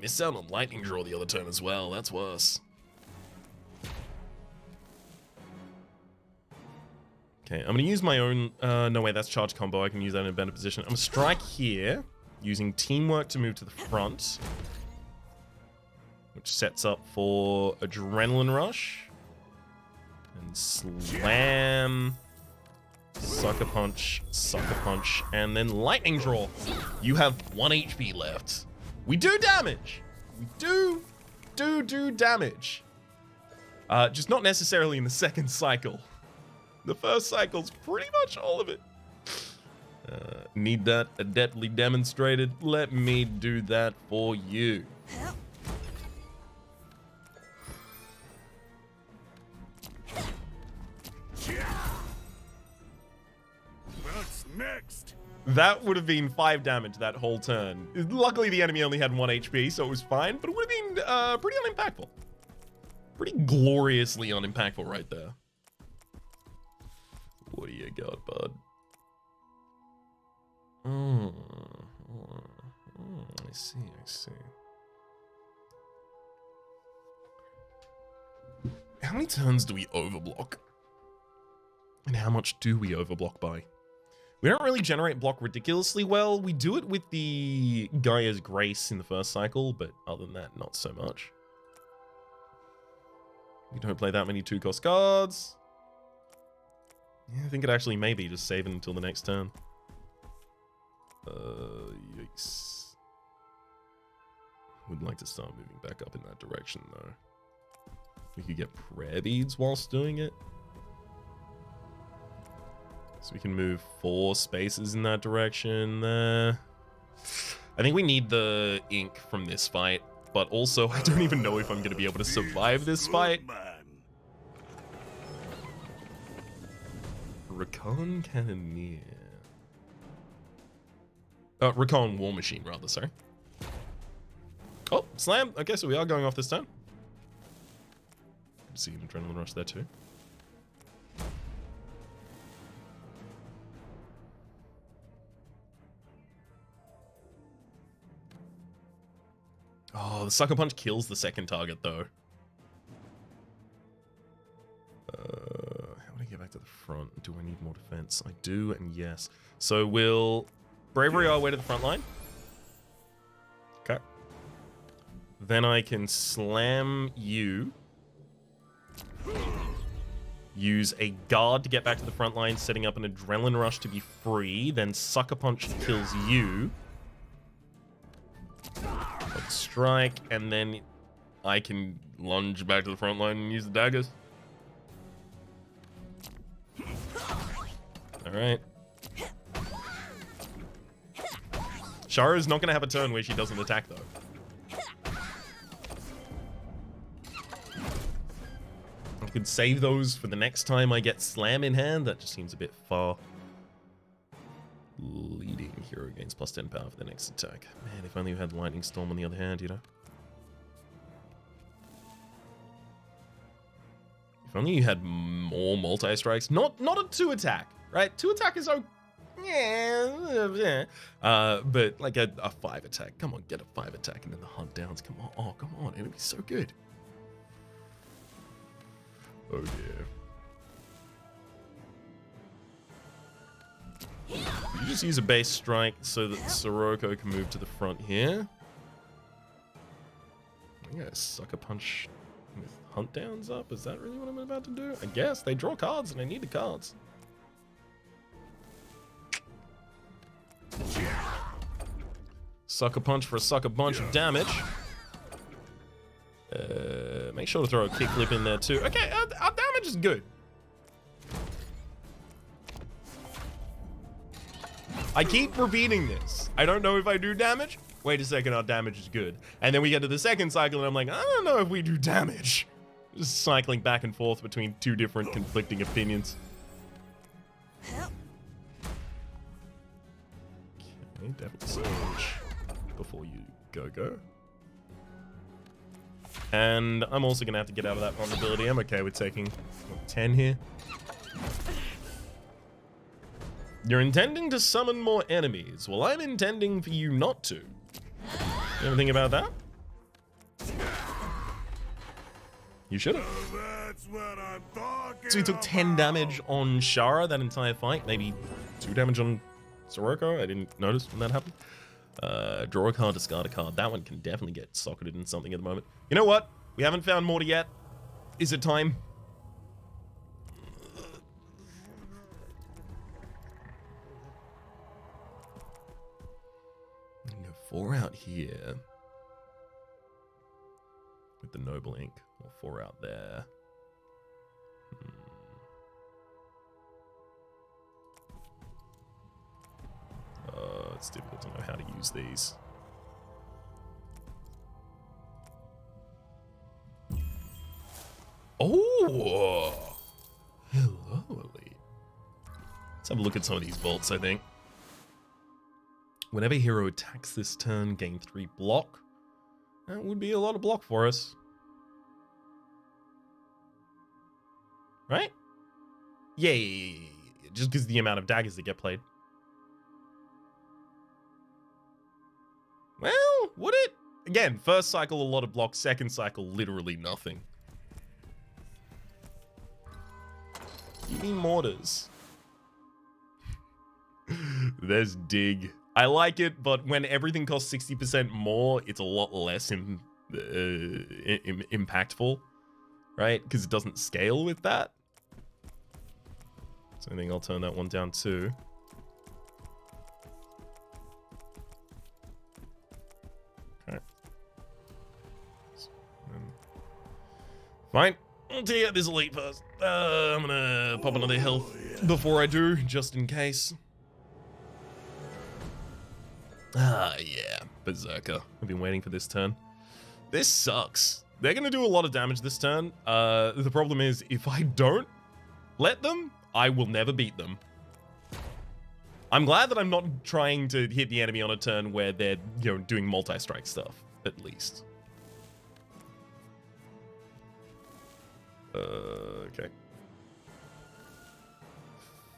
Missed out on Lightning Draw the other turn as well. That's worse. Okay, I'm going to use my own... no, wait, that's Charge Combo. I can use that in a better position. I'm going to strike here, using Teamwork to move to the front, which sets up for Adrenaline Rush. And Slam, Sucker Punch, and then Lightning Draw. You have 1 HP left. We do damage. We do damage. Just not necessarily in the second cycle. The first cycle's pretty much all of it. Need that adeptly demonstrated? Let me do that for you. What's next? That would have been 5 damage that whole turn. Luckily, the enemy only had 1 HP, so it was fine, but it would have been pretty unimpactful. Pretty gloriously unimpactful right there. What do you got, bud? I see. How many turns do we overblock? And how much do we overblock by? We don't really generate block ridiculously well. We do it with the Gaia's Grace in the first cycle, but other than that, not so much. We don't play that many 2-cost cards. Yeah, I think it actually may be just saving until the next turn. Yikes. Would like to start moving back up in that direction, though. We could get prayer beads whilst doing it. So we can move 4 spaces in that direction there. I think we need the ink from this fight, but also I don't even know if I'm going to be able to survive this fight. Recon Cannoneer. Recon War Machine, rather, sorry. Oh, Slam. Okay, so we are going off this turn. See an Adrenaline Rush there too. Oh, Oh, the Sucker Punch kills the second target, though. How do I get back to the front? Do I need more defense? I do, and yes. So we'll Bravery our way to the front line. Okay. Then I can slam you. Use a guard to get back to the front line, setting up an Adrenaline Rush to be free. Then Sucker Punch kills you. Strike, and then I can lunge back to the front line and use the daggers. Alright. Shara's not going to have a turn where she doesn't attack, though. I could save those for the next time I get Slam in hand. That just seems a bit far. Leading hero gains plus 10 power for the next attack. Man, if only you had Lightning Storm on the other hand, you know? If only you had more multi-strikes. Not a 2-attack, right? 2-attack is okay. Yeah. But like a 5-attack. Come on, get a 5-attack and then the hunt downs. Come on. Oh, come on. It'll be so good. Oh, dear. You just use a base strike so that Sirocco can move to the front here. I got a Sucker Punch with hunt downs up. Is that really what I'm about to do? I guess. They draw cards and I need the cards. Sucker Punch for a sucker bunch of damage. Make sure to throw a kickflip in there too. Okay, our damage is good. I keep repeating this. I don't know if I do damage. Wait a second, our damage is good. And then we get to the second cycle and I'm like, I don't know if we do damage. Just cycling back and forth between two different conflicting opinions. Okay, Devil Surge before you go. And I'm also gonna have to get out of that vulnerability. I'm okay with taking 10 here. You're intending to summon more enemies. Well, I'm intending for you not to. You ever think about that? You should have. That's what I'm talking So he took 10 damage on Shara that entire fight. Maybe 2 damage on Sirocco. I didn't notice when that happened. Draw a card, discard a card. That one can definitely get socketed in something at the moment. You know what? We haven't found Morty yet. Is it time? Go 4 out here. With the Noble Ink. Or 4 out there. It's difficult to know how to use these. Oh! Hello, Elite. Let's have a look at some of these bolts, I think. Whenever hero attacks this turn, gain 3 block. That would be a lot of block for us. Right? Yay! Just because of the amount of daggers that get played. Well, would it? Again, first cycle, a lot of block. Second cycle, literally nothing. Give me mortars. There's dig. I like it, but when everything costs 60% more, it's a lot less impactful, right? Because it doesn't scale with that. So I think I'll turn that one down too. Okay. Fine. I'll take out this elite first. I'm gonna pop another health before I do, just in case. Ah, yeah. Berserker. I've been waiting for this turn. This sucks. They're gonna do a lot of damage this turn. The problem is, if I don't let them, I will never beat them. I'm glad that I'm not trying to hit the enemy on a turn where they're, doing multi-strike stuff, at least. Okay.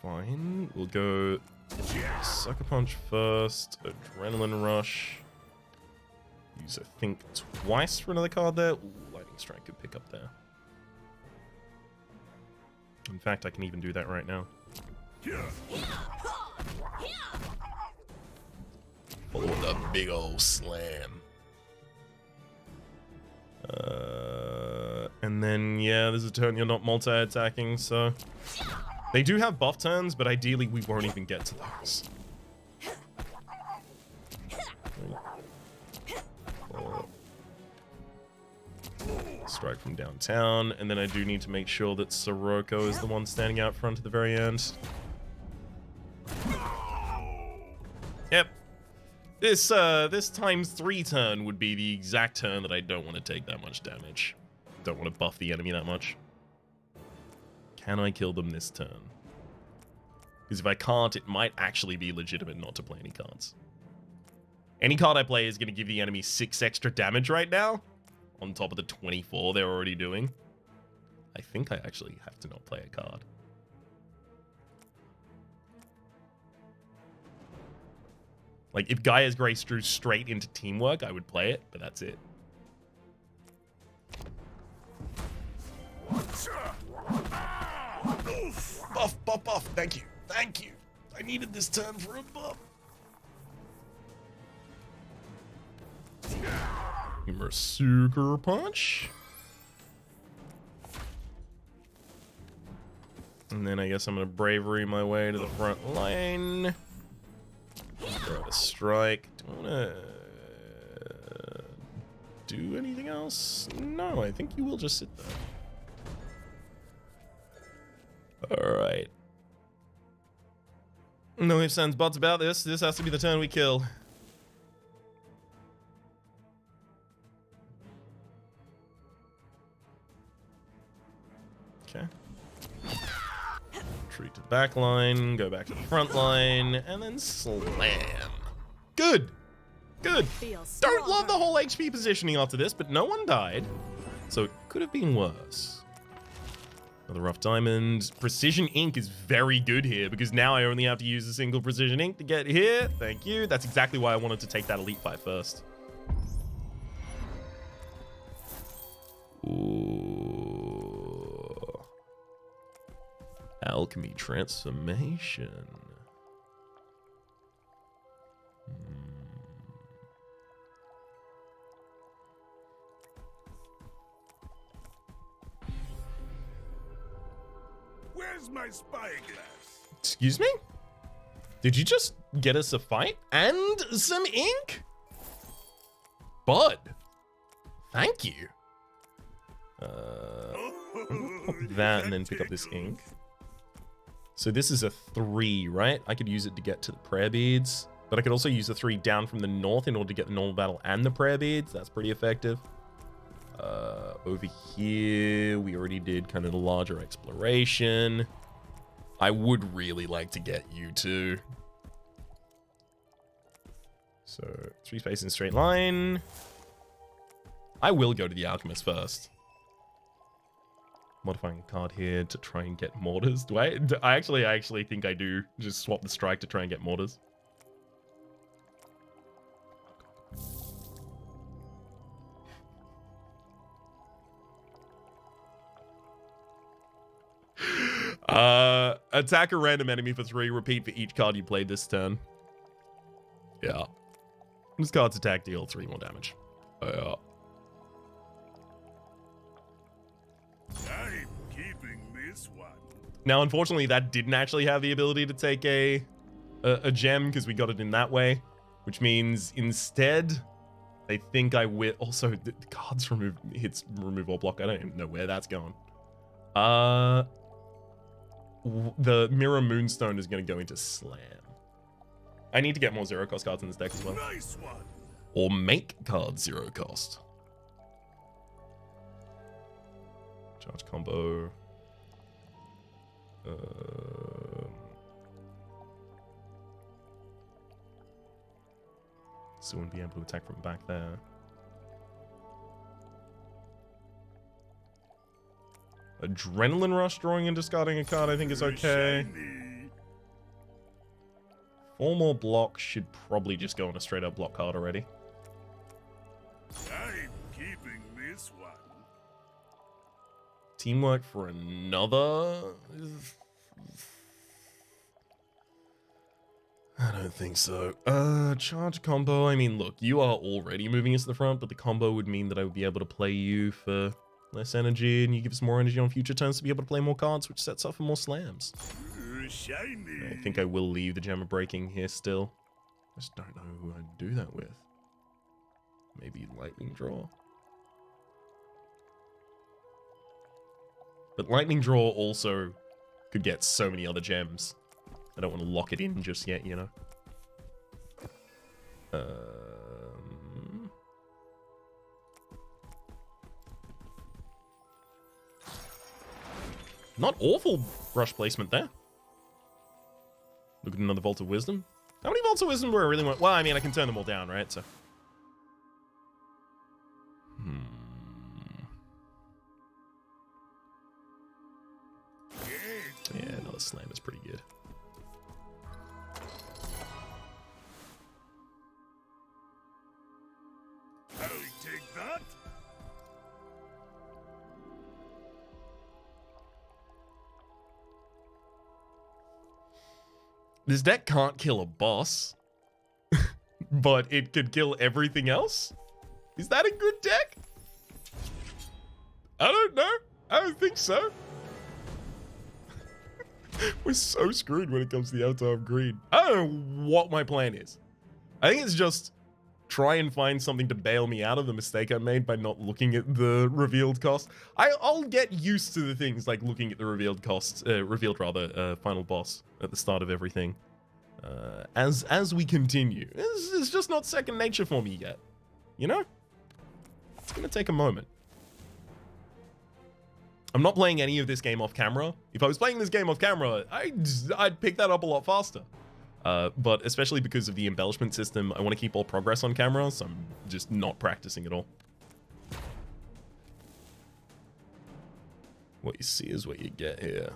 Fine. We'll go Sucker Punch first. Adrenaline Rush. use, I think, twice for another card there. Ooh, Lightning Strike could pick up there. In fact, I can even do that right now. Follow with a big old slam. And then, yeah, there's a turn you're not multi-attacking, so... They do have buff turns, but ideally we won't even get to those. Strike from downtown, and then I do need to make sure that Sirocco is the one standing out front at the very end. Yep. This ×3 turn would be the exact turn that I don't want to take that much damage. Don't want to buff the enemy that much. Can I kill them this turn? Because if I can't, it might actually be legitimate not to play any cards. Any card I play is going to give the enemy 6 extra damage right now, on top of the 24 they're already doing. I think I actually have to not play a card. Like, if Gaia's Grace drew straight into Teamwork, I would play it, but that's it. Buff, buff, buff. Thank you. Thank you. I needed this turn for a buff. Sucker Punch. And then I guess I'm going to Bravery my way to the front line. Throw out a strike. Do I want to do anything else? No, I think you will just sit there. Alright. No ifs, ands, buts about this. This has to be the turn we kill. Okay. Retreat to the back line, go back to the front line, and then slam. Good. Good. Don't love the whole HP positioning after this, but no one died. So it could have been worse. Another rough diamond. Precision ink is very good here because now I only have to use a single precision ink to get here. Thank you. That's exactly why I wanted to take that elite fight first. Ooh. Alchemy transformation. Where's my spyglass? Excuse me? Did you just get us a fight and some ink? Bud. Thank you. Pop that and then pick up this ink. So this is a 3, right? I could use it to get to the prayer beads, but I could also use the 3 down from the north in order to get the normal battle and the prayer beads. That's pretty effective. Over here, we already did kind of the larger exploration. I would really like to get you too. So 3 spaces in straight line. I will go to the Alchemist first. Modifying a card here to try and get mortars. I actually think I do just swap the strike to try and get mortars. Attack a random enemy for 3. Repeat for each card you played this turn. Yeah. This card's attack deal 3 more damage. Yeah. I'm keeping this one. Now, unfortunately, that didn't actually have the ability to take a gem because we got it in that way, which means instead, I think I will. Also, the cards remove all block. I don't even know where that's going. The Mirror Moonstone is going to go into Slam. I need to get more 0 cost cards in this deck as well. Nice one. Or make cards 0 cost. Charge combo. Still wouldn't be able to attack from back there. Adrenaline Rush drawing and discarding a card I think is okay. 4 more block should probably just go on a straight up block card already. teamwork for another? I don't think so. Charge combo. I mean, look, you are already moving us to the front, but the combo would mean that I would be able to play you for less energy, and you give us more energy on future turns to be able to play more cards, which sets up for more slams. Shiny. I think I will leave the Gem of Breaking here still. I just don't know who I'd do that with. Maybe Lightning Draw. But Lightning Draw also could get so many other gems. I don't want to lock it in just yet, you know. Not awful brush placement there. Look at another Vault of Wisdom. How many Vaults of Wisdom do I really want? Well, I mean, I can turn them all down, right? So. Yeah, another slam is pretty good. I'll take that. This deck can't kill a boss, but it could kill everything else? Is that a good deck? I don't know. I don't think so. We're so screwed when it comes to the Avatar of Greed. I don't know what my plan is. I think it's just try and find something to bail me out of the mistake I made by not looking at the revealed cost. I'll get used to the things like looking at the revealed cost, final boss at the start of everything. As we continue. It's just not second nature for me yet. You know? It's gonna take a moment. I'm not playing any of this game off camera. If I was playing this game off camera, I'd pick that up a lot faster. But especially because of the embellishment system, I want to keep all progress on camera, so I'm just not practicing at all. What you see is what you get here.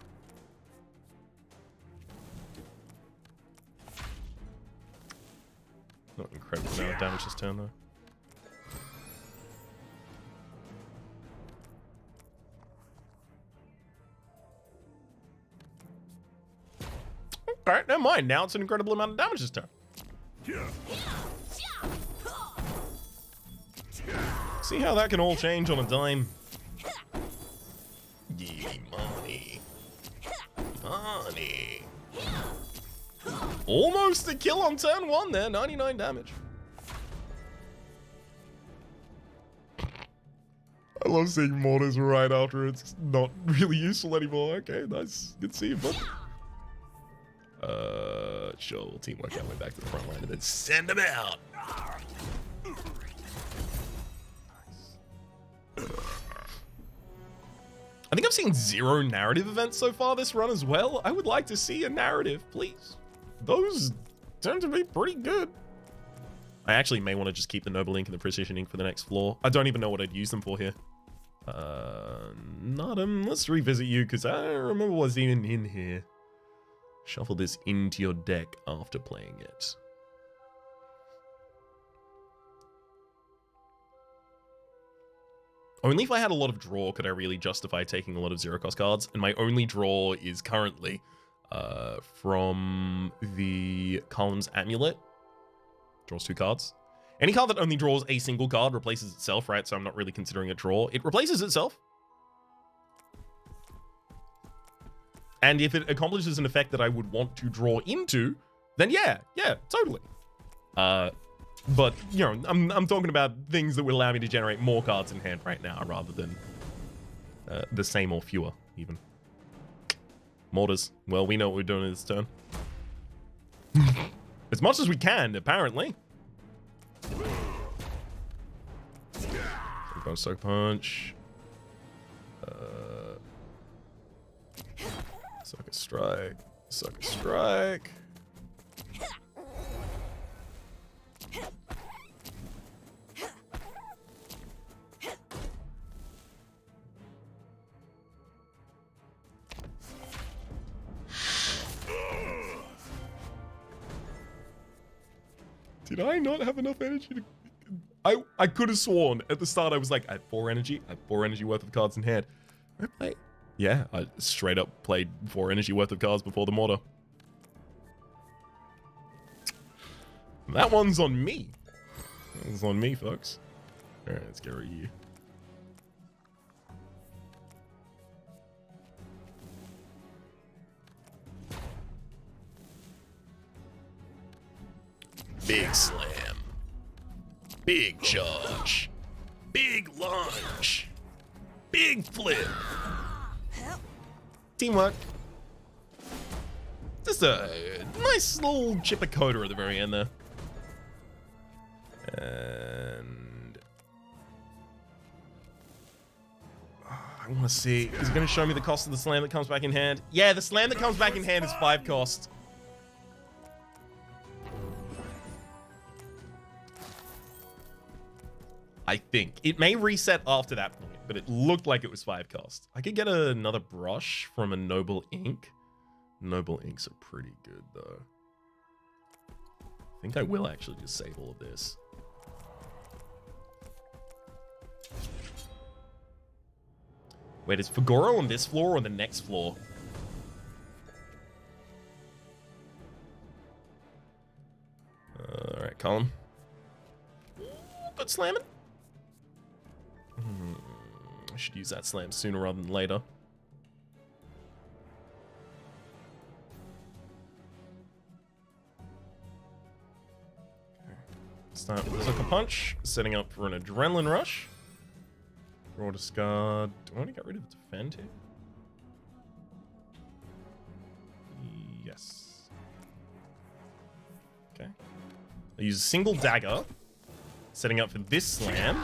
Not incredible amount of damage this turn, though. Alright, never mind. Now it's an incredible amount of damage this turn. See how that can all change on a dime. Give me money. Money. Almost a kill on turn one there. 99 damage. I love seeing mortars right after it's not really useful anymore. Okay, nice. Good to see you, bud. Sure, we'll teamwork our way back to the front line and then send them out. I think I've seen 0 narrative events so far this run as well. I would like to see a narrative, please. Those tend to be pretty good. I actually may want to just keep the Noble Ink and the Precision Ink for the next floor. I don't even know what I'd use them for here. Nodum, let's revisit you because I don't remember what's even in here. Shuffle this into your deck after playing it. Only if I had a lot of draw could I really justify taking a lot of 0-cost cards, and my only draw is currently from the Column's Amulet. Draws 2 cards. Any card that only draws a single card replaces itself, right? So I'm not really considering a draw. It replaces itself. And if it accomplishes an effect that I would want to draw into, then yeah, totally. But, you know, I'm talking about things that would allow me to generate more cards in hand right now, rather than the same or fewer, even. Mortars. Well, we know what we're doing this turn. As much as we can, apparently. We've got a Soak Punch. Sucker Strike. Sucker Strike. Did I not have enough energy to... I could have sworn at the start I was like, I have 4 energy. I have 4 energy worth of cards in hand. I play? Yeah, I straight up played 4 energy worth of cards before the mortar. That one's on me. It's on me, folks. Alright, let's get rid of you. Big slam. Big charge. Big lunge. Big flip. Teamwork. Just a nice little chipper coder at the very end there. And I want to see, is it going to show me the cost of the slam that comes back in hand? Yeah, the slam that comes back in hand is 5 cost. I think. It may reset after that point, but it looked like it was 5 cost. I could get another brush from a Noble Ink. Noble Inks are pretty good, though. I think I will actually just save all of this. Wait, is Fagoro on this floor or on the next floor? Alright, Colin. Good slamming. I should use that slam sooner rather than later. Start with Sucker Punch, setting up for an Adrenaline Rush. Draw, discard. Do I want to get rid of the Defend here? Yes. Okay. I use a single dagger, setting up for this slam.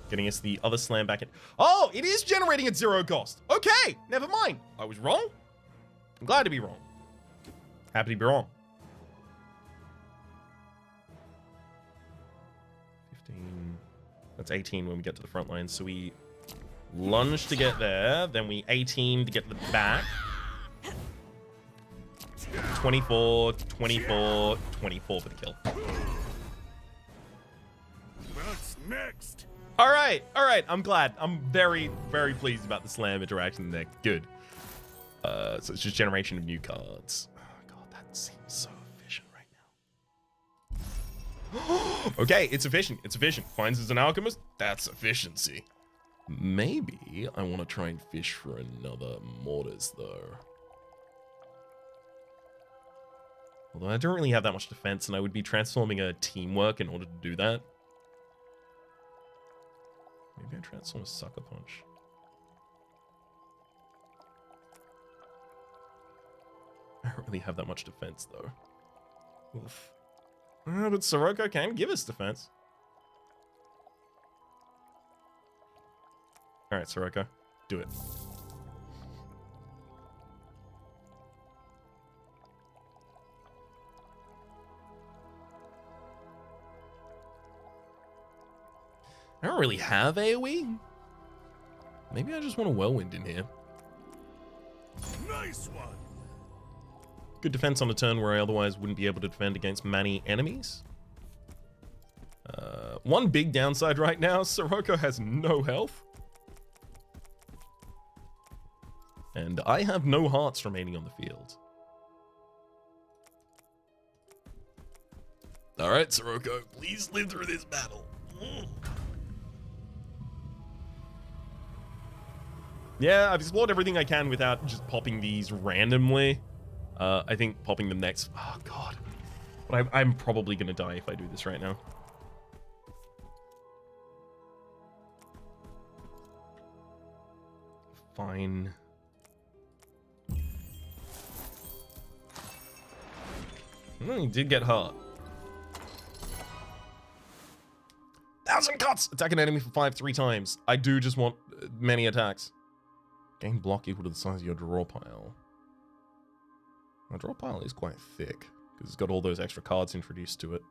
Getting us the other slam back in. Oh, it is generating at 0 cost. Okay, never mind. I was wrong. I'm glad to be wrong. Happy to be wrong. 15. That's 18 when we get to the front line. So we lunge to get there. Then we 18 to get to the back. 24, 24, 24 for the kill. What's next? All right. I'm glad. I'm very, very pleased about the slam interaction there. Good. So it's just generation of new cards. Oh, God, that seems so efficient right now. Okay, it's efficient. It's efficient. Finds as an alchemist. That's efficiency. Maybe I want to try and fish for another mortars, though. Although I don't really have that much defense, and I would be transforming a teamwork in order to do that. Maybe I transform a Sucker Punch. I don't really have that much defense, though. Oof. But Sirocco can give us defense. Alright, Sirocco. Do it. I don't really have AoE. Maybe I just want a Whirlwind in here. Nice one. Good defense on a turn where I otherwise wouldn't be able to defend against many enemies. One big downside right now, Sirocco has no health. And I have no hearts remaining on the field. Alright, Sirocco, please live through this battle. Yeah, I've explored everything I can without just popping these randomly. I think popping them next... Oh, God. But I'm probably going to die if I do this right now. Fine. He did get hurt. 1,000 cuts! Attack an enemy for 5 3 times. I do just want many attacks. Gain block equal to the size of your draw pile. My draw pile is quite thick, because it's got all those extra cards introduced to it.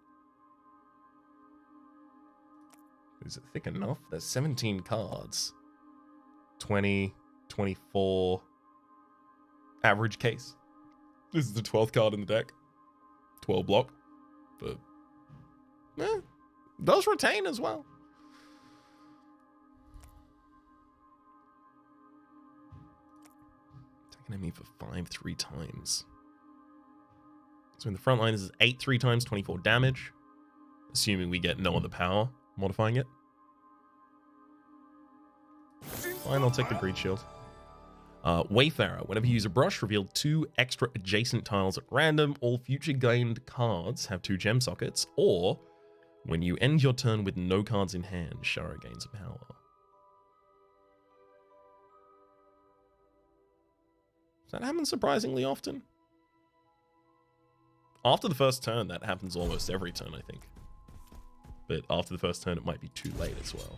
Is it thick enough? There's 17 cards. 20, 24. Average case. This is the 12th card in the deck. 12 block. But, does retain as well. Enemy for 5 3 times. So in the front line, this is 8 3 times, 24 damage. Assuming we get no other power modifying it. Fine, I'll take the Greed Shield. Wayfarer. Whenever you use a brush, reveal 2 extra adjacent tiles at random. All future gained cards have 2 gem sockets. Or, when you end your turn with no cards in hand, Shara gains a power. Does that happen surprisingly often? After the first turn, that happens almost every turn, I think. But after the first turn, it might be too late as well.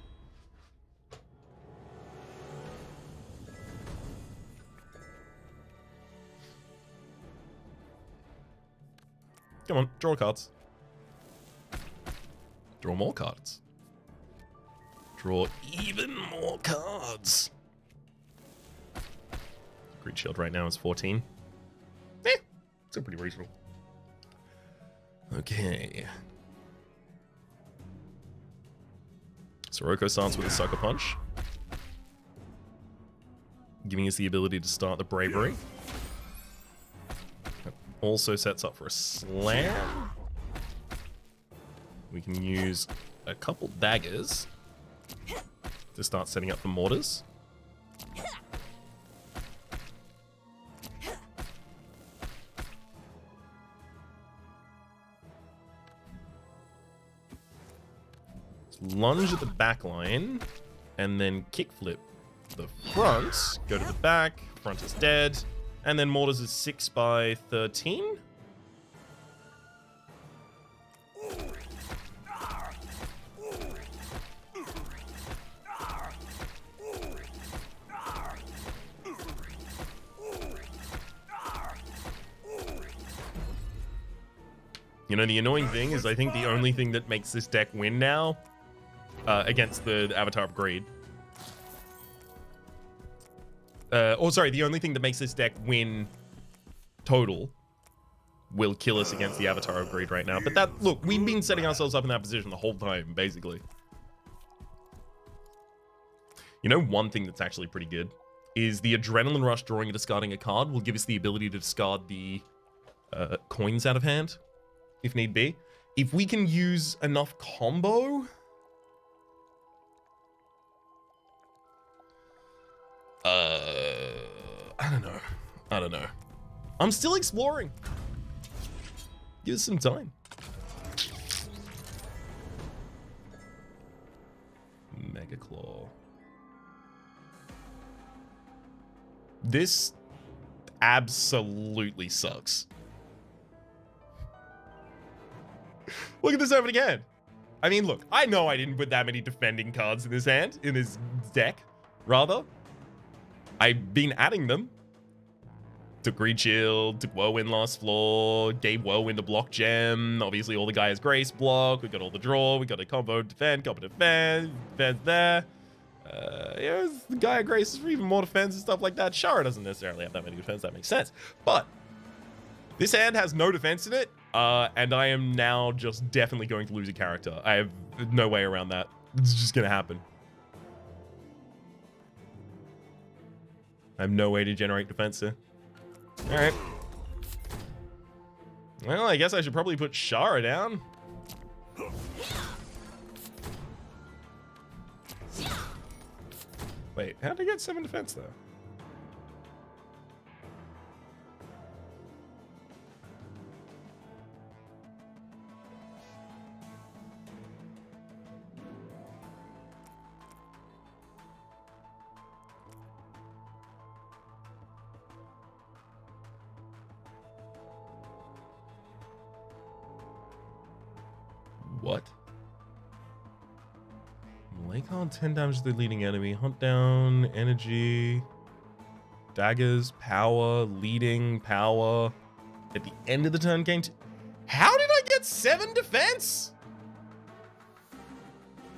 Come on, draw cards. Draw more cards. Draw even more cards. Greed Shield right now is 14. Still pretty reasonable. Okay. Sirocco starts with a Sucker Punch, giving us the ability to start the Bravery. That also sets up for a Slam. We can use a couple daggers to start setting up the mortars. Lunge at the back line, and then kickflip the front, go to the back, front is dead, and then mortars is 6 by 13. You know, the annoying thing is I think the only thing that makes this deck win now against the Avatar of Greed. The only thing that makes this deck win total will kill us against the Avatar of Greed right now. But that, look, we've been setting ourselves up in that position the whole time, basically. You know, one thing that's actually pretty good is the Adrenaline Rush drawing and discarding a card will give us the ability to discard the coins out of hand, if need be. If we can use enough combo... I don't know. I'm still exploring. Give us some time. Mega Claw. This absolutely sucks. Look at this happen again. I mean, look, I know I didn't put that many defending cards in his hand, in his deck, rather. I've been adding them. Took Greed Shield, took Whirlwind last floor, gave Whirlwind a block gem. Obviously, all the guy has Grace block. We got all the draw. We got a combo defend, defense there. Yeah, the guy at Grace is for even more defense and stuff like that. Shara doesn't necessarily have that many defense. That makes sense. But this hand has no defense in it, and I am now just definitely going to lose a character. I have no way around that. It's just going to happen. I have no way to generate defense here. Alright. Well, I guess I should probably put Shara down. Wait, how did I get 7 defense though? What? Melee card 10 damage to the leading enemy. Hunt down, energy, daggers, power, leading, power. At the end of the turn gain. How did I get 7 defense?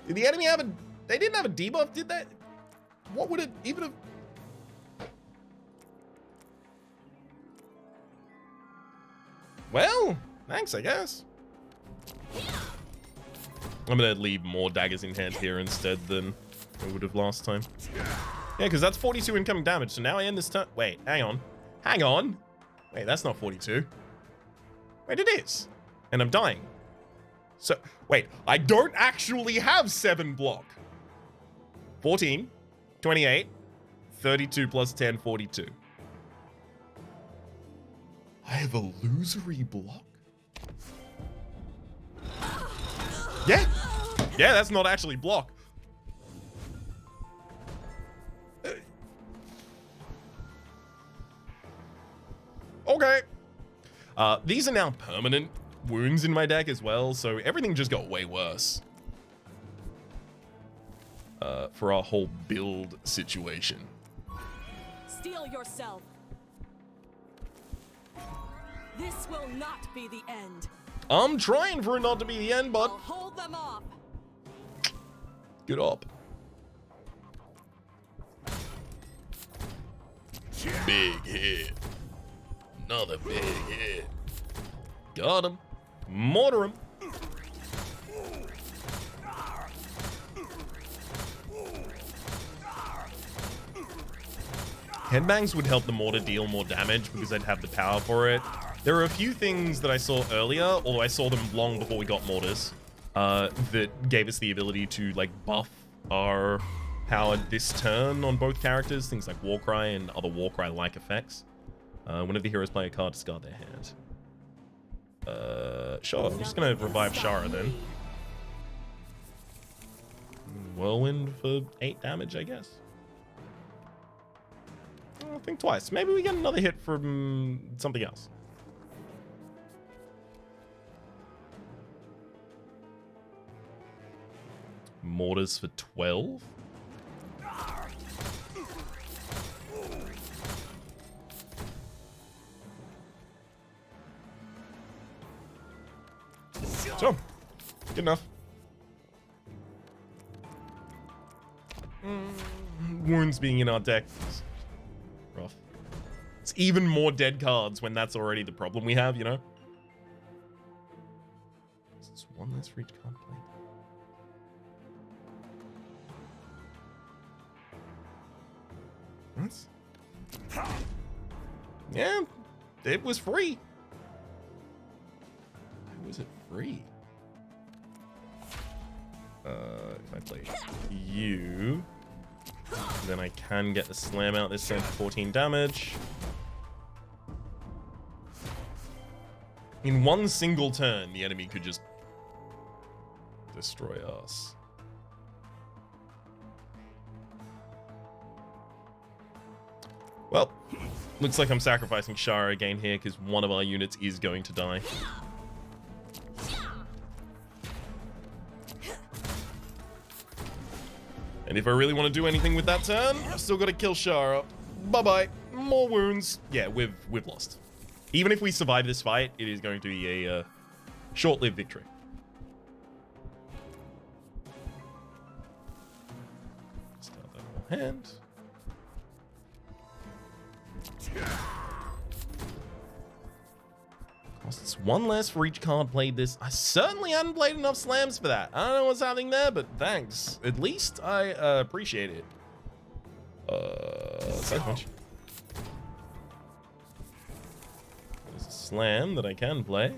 Did the enemy have a... They didn't have a debuff, did they? What would it even have... Well, thanks, I guess. I'm gonna leave more daggers in hand here instead than I would have last time. Yeah, because that's 42 incoming damage. So now I end this turn. Wait, hang on. Hang on. Wait, that's not 42. Wait, it is. And I'm dying. So, wait, I don't actually have 7 block. 14, 28, 32 plus 10, 42. I have a illusory block? Yeah. Yeah, that's not actually block. Okay. These are now permanent wounds in my deck as well, so everything just got way worse. For our whole build situation. Steel yourself. This will not be the end. I'm trying for it not to be the end, I'll but hold them off. good up. Big hit. Another big hit. Got him. Mortar him. Headbangs would help the mortar deal more damage because they'd have the power for it. There are a few things that I saw earlier, although I saw them long before we got mortars, that gave us the ability to like buff our power this turn on both characters. Things like Warcry and other Warcry-like effects. Whenever the heroes play a card, discard their hand. Sure, I'm just gonna revive Shara then. Whirlwind for 8 damage, I guess. I'll think twice. Maybe we get another hit from something else. Mortars for 12. So, good enough. Wounds being in our deck is rough. It's even more dead cards when that's already the problem we have, you know? It's one less for each card played. What? Yeah, it was free. Why was it free? If I play you, then I can get the slam out this turn for 14 damage. In one single turn, the enemy could just destroy us. Well, looks like I'm sacrificing Shara again here because one of our units is going to die. And if I really want to do anything with that turn, I've still got to kill Shara. Bye-bye. More wounds. Yeah, we've lost. Even if we survive this fight, it is going to be a short-lived victory. Start that whole hand. Costs 1 less for each card played this. I certainly hadn't played enough slams for that. I don't know what's happening there, but thanks. At least I appreciate it. Side punch. There's a slam that I can play.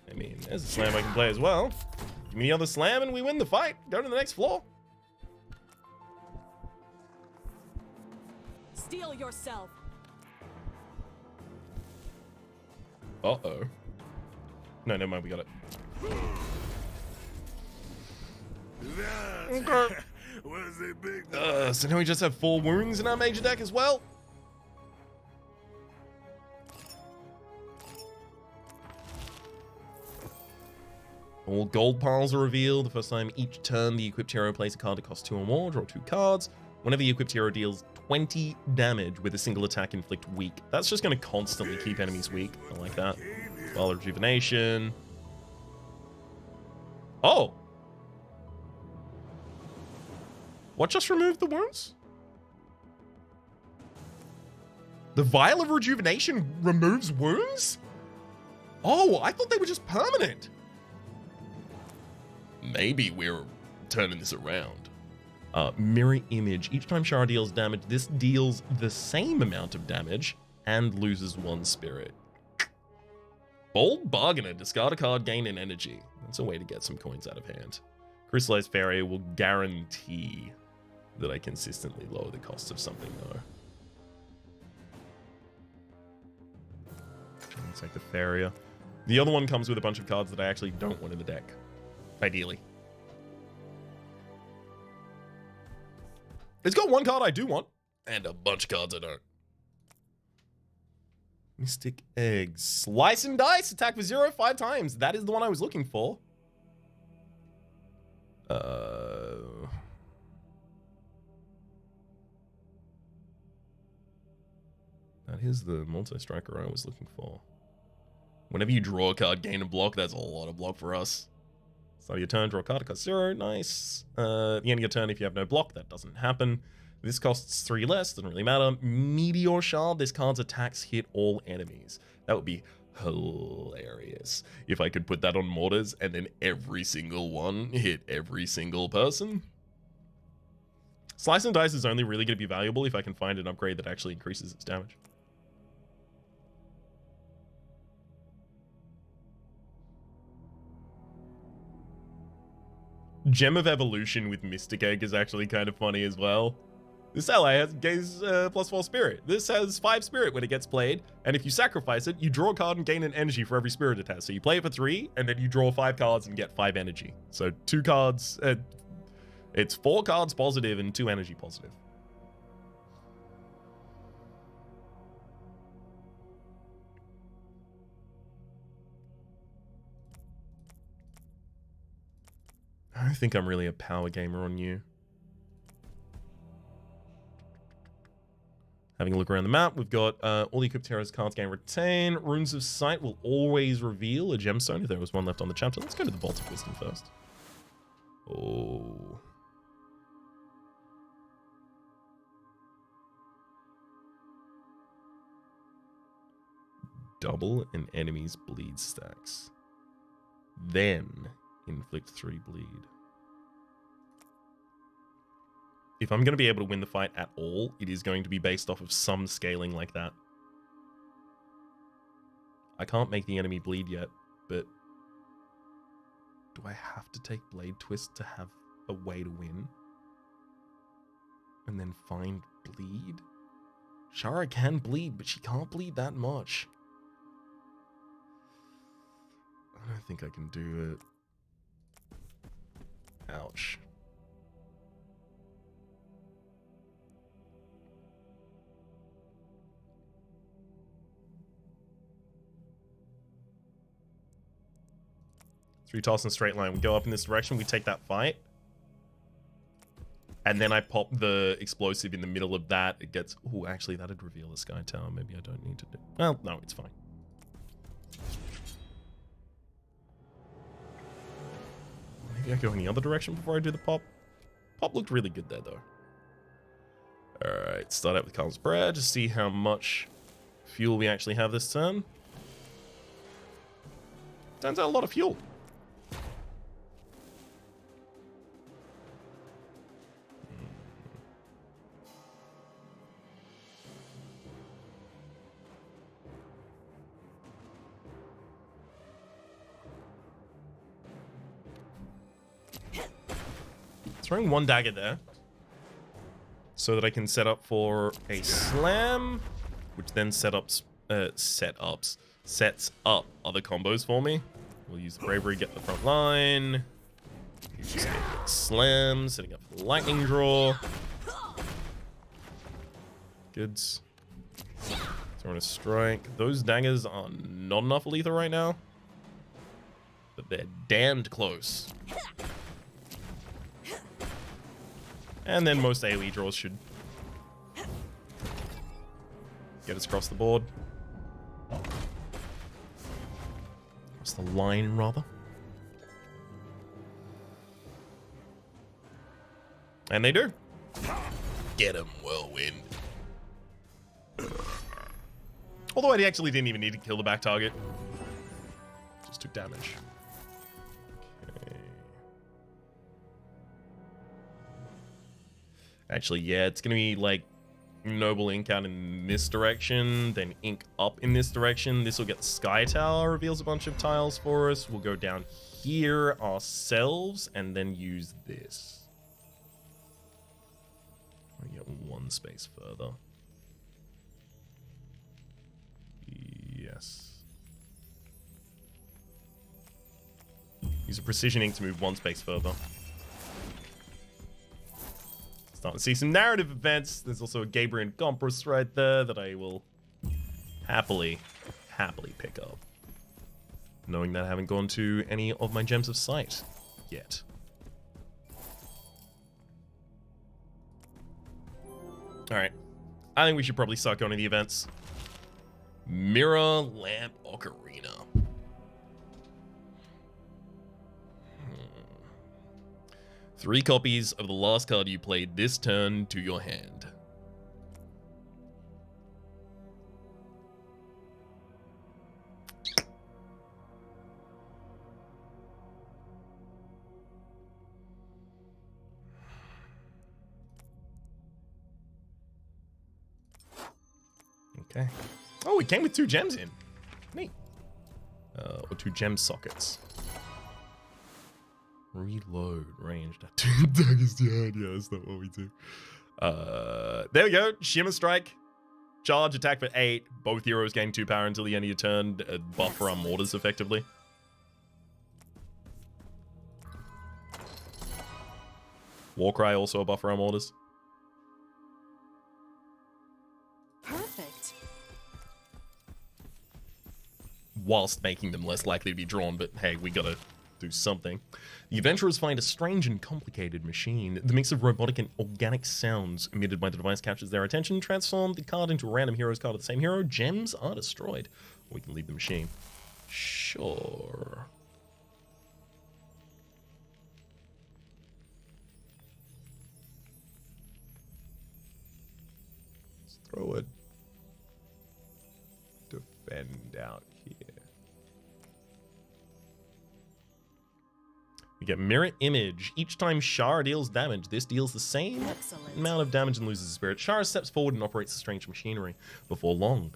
I mean, there's a slam I can play as well. Give me the other slam and we win the fight. Go to the next floor. Steel yourself. Uh-oh. No, never mind, we got it. That was a big one. So now we just have 4 wounds in our major deck as well. All gold piles are revealed. The first time each turn, the equipped hero plays a card that costs 2 or more. Draw 2 cards. Whenever the equipped hero deals 20 damage with a single attack, inflict weak. That's just going to constantly keep enemies weak. I like that. Well, rejuvenation. Oh! What just removed the wounds? The Vial of Rejuvenation removes wounds? Oh, I thought they were just permanent. Maybe we're turning this around. Mirror image. Each time Shara deals damage, this deals the same amount of damage and loses 1 spirit. Bold bargainer. Discard a card, gain an energy. That's a way to get some coins out of hand. Crystallized Farrier will guarantee that I consistently lower the cost of something, though. It's like the Farrier. The other one comes with a bunch of cards that I actually don't want in the deck. Ideally. It's got 1 card I do want, and a bunch of cards I don't. Mystic Eggs. Slice and Dice. Attack for 0 5 times. That is the one I was looking for. That is the multi-striker I was looking for. Whenever you draw a card, gain a block, that's a lot of block for us. Start of your turn, draw a card, cost 0, nice. The end of your turn, if you have no block, that doesn't happen. This costs 3 less, doesn't really matter. Meteor Shard, this card's attacks hit all enemies. That would be hilarious if I could put that on mortars and then every single one hit every single person. Slice and Dice is only really going to be valuable if I can find an upgrade that actually increases its damage. Gem of Evolution with Mystic Egg is actually kind of funny as well. This ally gains +4 spirit. This has 5 spirit when it gets played, and if you sacrifice it, you draw a card and gain an energy for every spirit it has. So you play it for 3, and then you draw 5 cards and get 5 energy. So 2 cards, it's 4 cards positive and 2 energy positive. I think I'm really a power gamer on you. Having a look around the map, we've got all the equipped heroes cards gain retain. Runes of Sight will always reveal a gemstone if there was one left on the chapter. Let's go to the Vault of Wisdom first. Oh. Double an enemy's bleed stacks. Then inflict 3 bleed. If I'm going to be able to win the fight at all, it is going to be based off of some scaling like that. I can't make the enemy bleed yet, but do I have to take Blade Twist to have a way to win? And then find bleed? Shara can bleed, but she can't bleed that much. I don't think I can do it. Ouch. Three toss in straight line. We go up in this direction. We take that fight. And then I pop the explosive in the middle of that. It gets... Oh, actually, that'd reveal the Sky Tower. Maybe I don't need to do... Well, no, it's fine. Maybe I go in the other direction before I do the pop. Pop looked really good there, though. Alright, start out with Calm's Prayer to see how much fuel we actually have this turn. Turns out a lot of fuel. Throwing 1 dagger there so that I can set up for a slam, which then sets up other combos for me. We'll use the bravery, get the front line. Just slam, setting up for the lightning draw. Goods. Throwing a strike. Those daggers are not enough lethal right now, but they're damned close. And then most AoE draws should get us across the board. Across the line, rather. And they do. Get him, Whirlwind. Although I actually didn't even need to kill the back target. Just took damage. Actually, yeah, it's gonna be like Noble Ink out in this direction, then Ink up in this direction. This will get the Sky Tower, reveals a bunch of tiles for us. We'll go down here ourselves and then use this. We get one space further. Yes. Use a Precision Ink to move one space further. Starting to see some narrative events. There's also a Gabriel Compress right there that I will happily pick up. Knowing that I haven't gone to any of my Gems of Sight yet. Alright. I think we should probably start going to the events. Mirror Lamp Ocarina. 3 copies of the last card you played this turn to your hand. Okay. Oh, it came with 2 gems in. Neat. Or 2 gem sockets. Reload ranged at 2 daggers to hand. Yeah, that's not what we do. There we go. Shimmer Strike. Charge, attack for 8. Both heroes gain 2 power until the end of your turn. Buff for our mortars, effectively. Warcry, also a buff for our mortars. Perfect. Whilst making them less likely to be drawn, but hey, we gotta do something. The adventurers find a strange and complicated machine. The mix of robotic and organic sounds emitted by the device captures their attention. Transform the card into a random hero's card of the same hero. Gems are destroyed. Or we can leave the machine. Sure. Let's throw a defend out here. We get Mirror Image. Each time Shara deals damage, this deals the same amount of damage and loses a spirit. Shara steps forward and operates the strange machinery. Before long,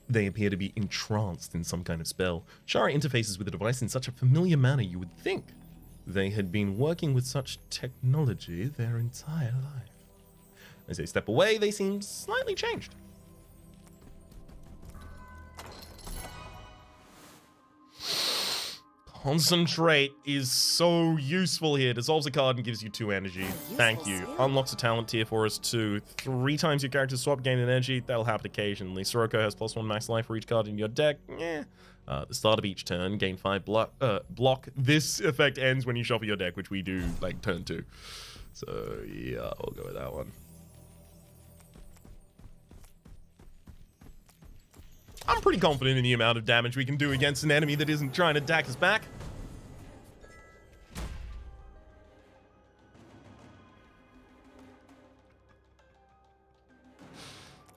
they appear to be entranced in some kind of spell. Shara interfaces with the device in such a familiar manner you would think they had been working with such technology their entire life. As they step away, they seem slightly changed. Concentrate is so useful here. Dissolves a card and gives you 2 energy. Thank you. Unlocks a talent tier for us too. 3 times your character swap, gain an energy. That'll happen occasionally. Soroko has +1 max life for each card in your deck. Yeah. The start of each turn, gain 5 block. This effect ends when you shuffle your deck, which we do like turn 2. So yeah, we'll go with that one. I'm pretty confident in the amount of damage we can do against an enemy that isn't trying to attack us back.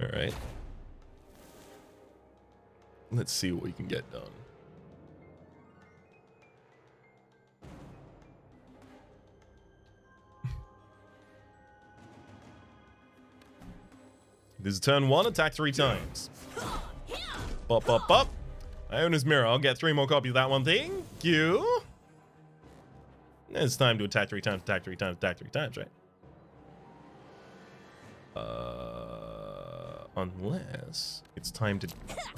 Alright. Let's see what we can get done. This is turn 1, attack 3 times. Bop, bop, bop. Iona's Mirror. I'll get 3 more copies of that one. Thank you. It's time to attack 3 times, attack 3 times, attack 3 times, right? Unless it's time to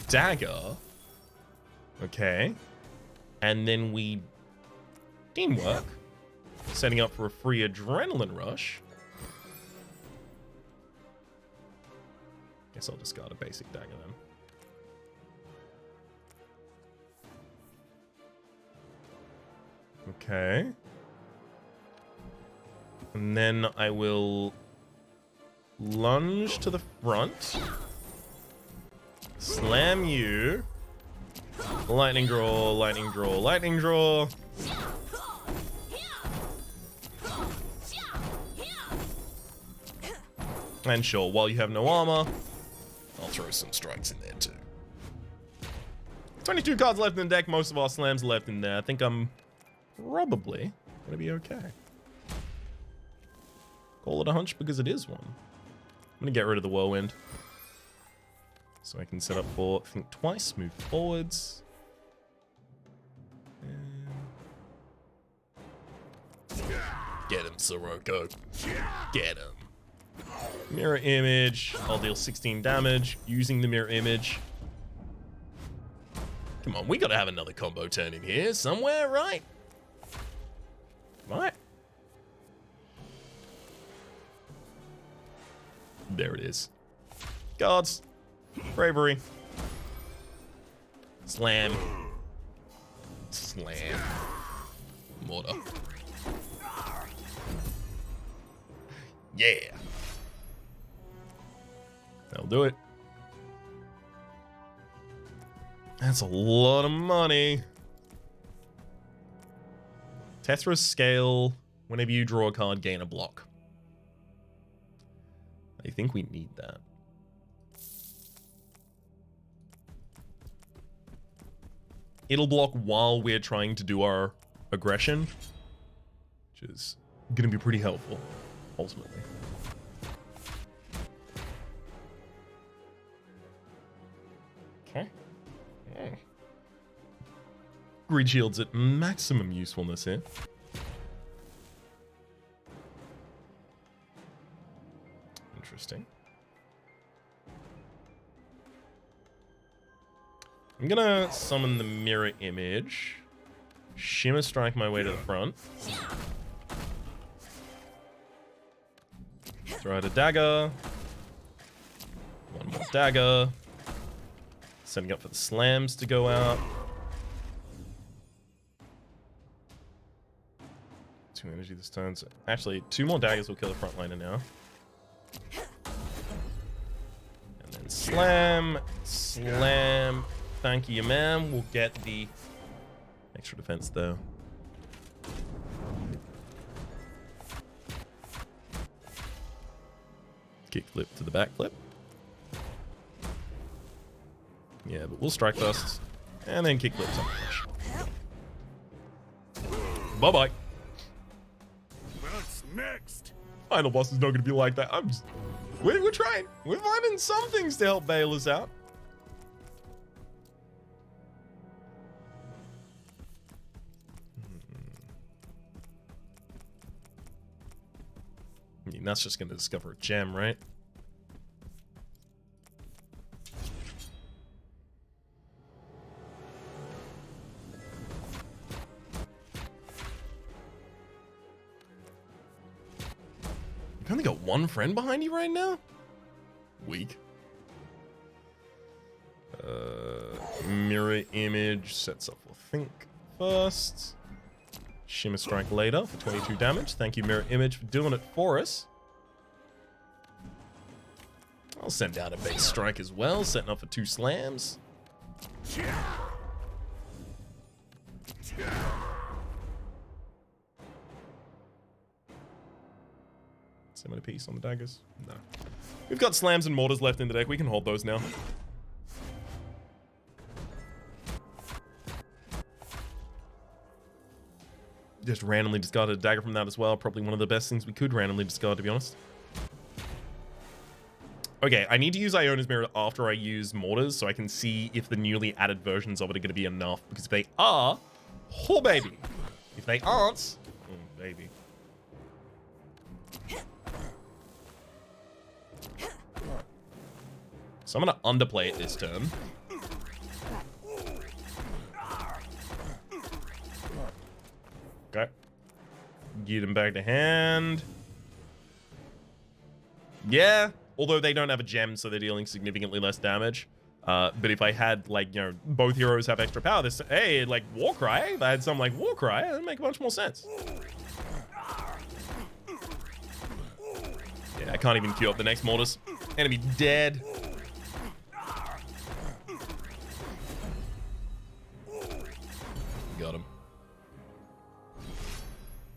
dagger. Okay. And then we teamwork. Setting up for a free adrenaline rush. Guess I'll discard a basic dagger then. Okay. And then I will lunge to the front. Slam you. Lightning draw, lightning draw, lightning draw. And sure, while you have no armor, I'll throw some strikes in there too. 22 cards left in the deck, most of our slams are left in there. I think I'm probably gonna be okay. call it a hunch because it is one. I'm gonna get rid of the whirlwind. So I can set up for think twice, move forwards. Get him, Sirocco. Get him. Mirror image. I'll deal 16 damage using the mirror image. Come on, we gotta have another combo turn in here somewhere, right? Right. There it is. Guards. Bravery. Slam. Slam. Mortar. Yeah. That'll do it. That's a lot of money. Tethra's scale. Whenever you draw a card, gain a block. I think we need that. It'll block while we're trying to do our aggression, which is going to be pretty helpful, ultimately. Okay. Yeah. Greed Shield's at maximum usefulness here. Interesting. I'm gonna summon the mirror image. Shimmer Strike my way to the front. Throw out a dagger. One more dagger. Setting up for the slams to go out. 2 energy this turn. So actually, 2 more daggers will kill the frontliner now. And then slam, slam. Thank you, ma'am. We'll get the extra defense though. Kickflip to the backflip. Yeah, but we'll strike first. And then kickflip to bye-bye. What's next? Final boss is not going to be like that. We're trying. We're finding some things to help bail us out. I mean, that's just going to discover a gem, right? You've only got one friend behind you right now? Weak. Mirror image sets up for think first. Shimmer Strike later for 22 damage. Thank you, Mirror Image, for doing it for us. I'll send out a base strike as well, setting up for 2 slams. 7 apiece on the daggers. No. We've got slams and mortars left in the deck. We can hold those now. Just randomly discarded a dagger from that as well. Probably one of the best things we could randomly discard, to be honest. Okay, I need to use Iona's Mirror after I use Mortars so I can see if the newly added versions of it are going to be enough. Because if they are, oh baby. If they aren't, oh baby. So I'm going to underplay it this turn. Okay. Get him back to hand. Yeah, although they don't have a gem, so they're dealing significantly less damage. But if I had, like, you know, both heroes have extra power, this, hey, like, Warcry, if I had something like Warcry, that'd make much more sense. Yeah, I can't even queue up the next Mortis. Enemy dead. Got him.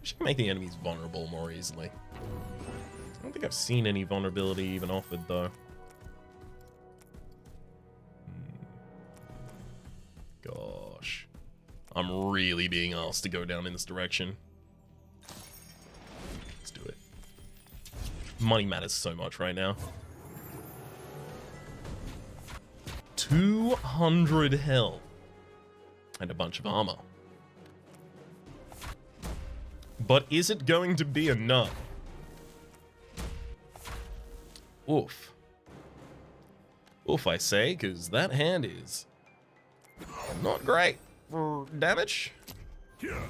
Should make the enemies vulnerable more easily. I don't think I've seen any vulnerability even offered, though. Gosh. I'm really being asked to go down in this direction. Let's do it. Money matters so much right now. 200 health. And a bunch of armor. But is it going to be enough? Oof. Oof, I say, because that hand is not great for damage. I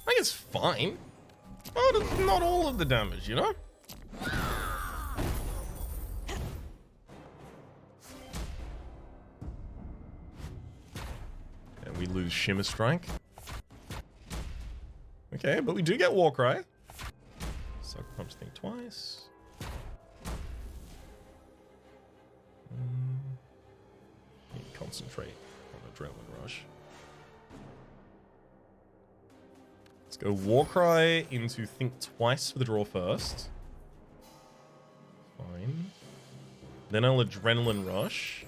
think it's fine. But it's not all of the damage, you know? And we lose Shimmer Strike. Okay, but we do get Warcry. Sucker Punch thing twice. Need to concentrate on Adrenaline Rush. Let's go Warcry into Think Twice for the draw first. Fine. Then I'll Adrenaline Rush.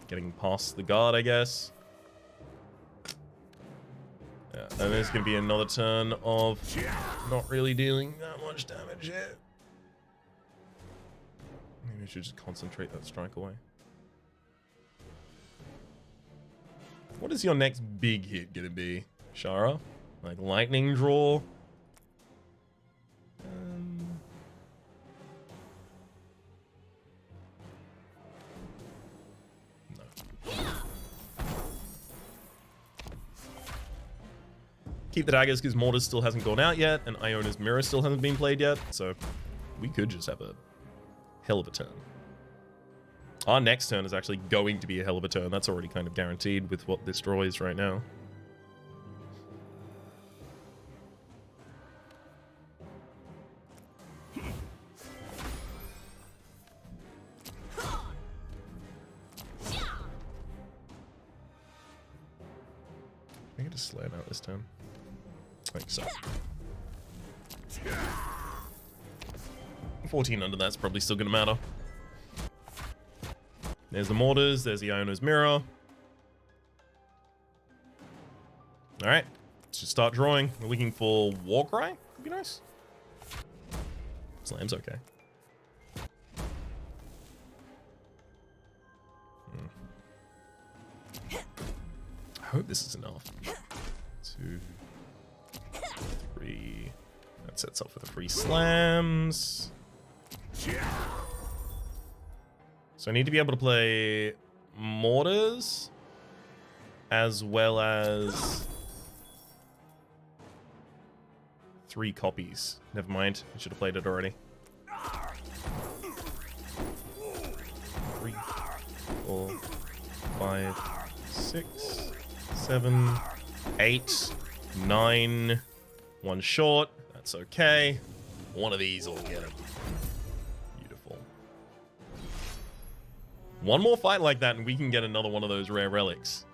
Getting past the guard, I guess. Yeah, and there's going to be another turn of not really dealing that much damage yet. Maybe I should just concentrate that strike away. What is your next big hit going to be, Shara? Like lightning draw? No. Keep the daggers because Mortis still hasn't gone out yet, and Iona's Mirror still hasn't been played yet, so we could just have a hell of a turn. Our next turn is actually going to be a hell of a turn. That's already kind of guaranteed with what this draw is right now. I get to slam out this turn. I think so. 14 under that's probably still gonna matter. There's the Mortars, there's the Iona's Mirror. Alright, let's just start drawing. We're looking for Warcry. Would be nice. Slam's okay. I hope this is enough. 2, 3. That sets up for the free slams. So I need to be able to play Mortars as well as 3 copies. Never mind, I should have played it already. 3, 4, 5, 6, 7, 8, 9. 1 short. That's okay. One of these will get him. Beautiful. One more fight like that and we can get another one of those rare relics.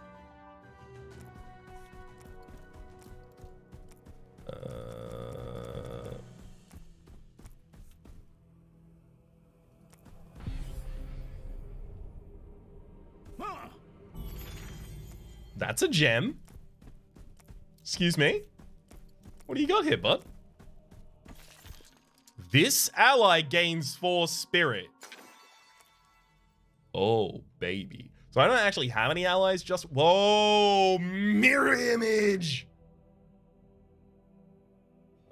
That's a gem. Excuse me? What do you got here, bud? This ally gains 4 spirit. Oh, baby. So I don't actually have any allies, just... Whoa! Mirror image!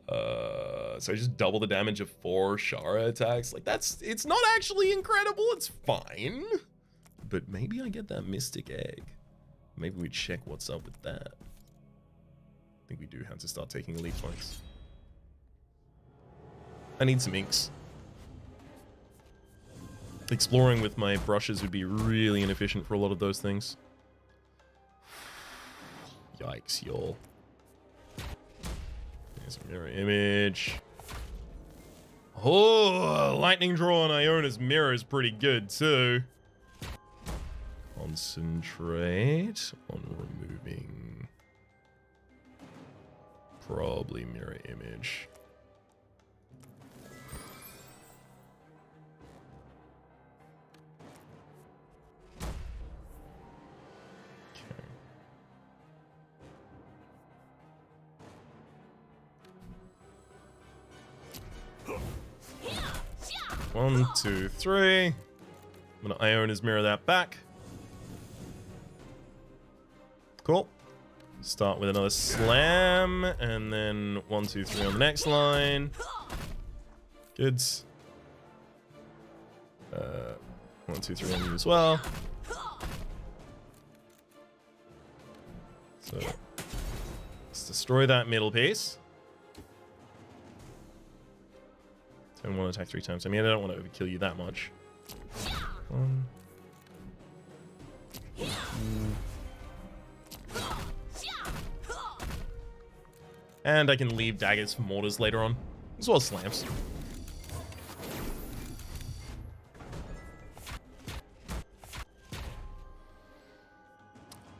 So I just double the damage of 4 Shara attacks. Like, that's... It's not actually incredible. It's fine. But maybe I get that Mystic Egg. Maybe we check what's up with that. I think we do have to start taking elite points. I need some inks. Exploring with my brushes would be really inefficient for a lot of those things. Yikes, y'all. There's a mirror image. Oh, lightning draw on Iona's Mirror is pretty good too. Concentrate on removing probably mirror image. Okay. 1, 2, 3. I'm gonna Iona's mirror that back. Cool. Start with another slam, and then 1, 2, 3 on the next line. Good. 1, 2, 3 on you as well. So let's destroy that middle piece. So I want to attack 3 times. I mean, I don't want to overkill you that much. 1, 2. And I can leave daggers for mortars later on, as well as slams.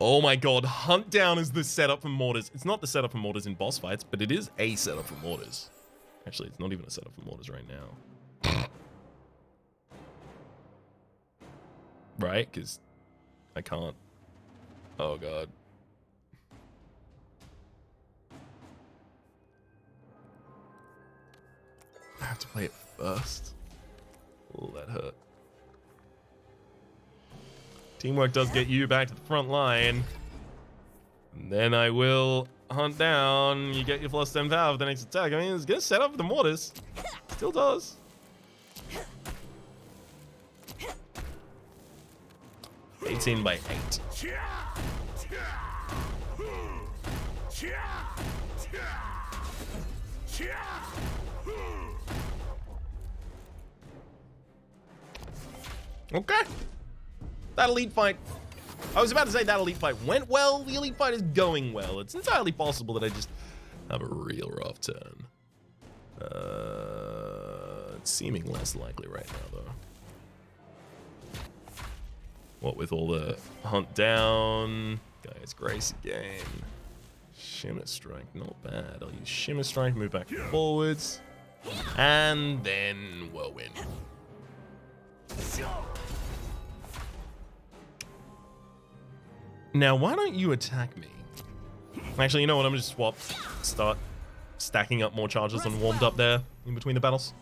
Oh my god, Hunt Down is the setup for mortars. It's not the setup for mortars in boss fights, but it is a setup for mortars. Actually, it's not even a setup for mortars right now. Right? Because I can't. Oh god. I have to play it first. Oh, that hurt. Teamwork does get you back to the front line. And then I will Hunt Down. You get your plus 10 power for the next attack. I mean, it's gonna set up for the mortars. Still does. $18 by 8. Okay. That elite fight. I was about to say that elite fight went well. The elite fight is going well. It's entirely possible that I just have a real rough turn. It's seeming less likely right now, though. What with all the Hunt Down, guys, Grace again. Shimmer Strike, not bad. I'll use Shimmer Strike, move back and forwards, and then Whirlwind. Now, why don't you attack me? Actually, you know what? I'm gonna just swap, start stacking up more charges and warmed up there in between the battles.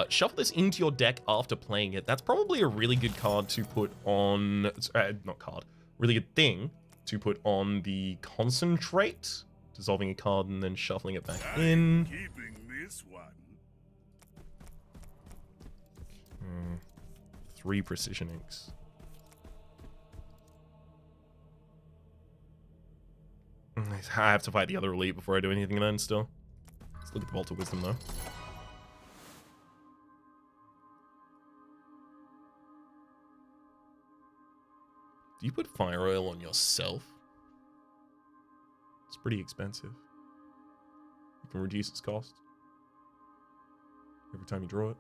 Shuffle this into your deck after playing it. That's probably a really good card to put on, not card, really good thing to put on the Concentrate. Dissolving a card and then shuffling it back in. Keeping this one. 3 Precision Inks. I have to fight the other elite before I do anything then still. Let's look at the Bolt of Wisdom though. Do you put fire oil on yourself? It's pretty expensive. You can reduce its cost every time you draw it.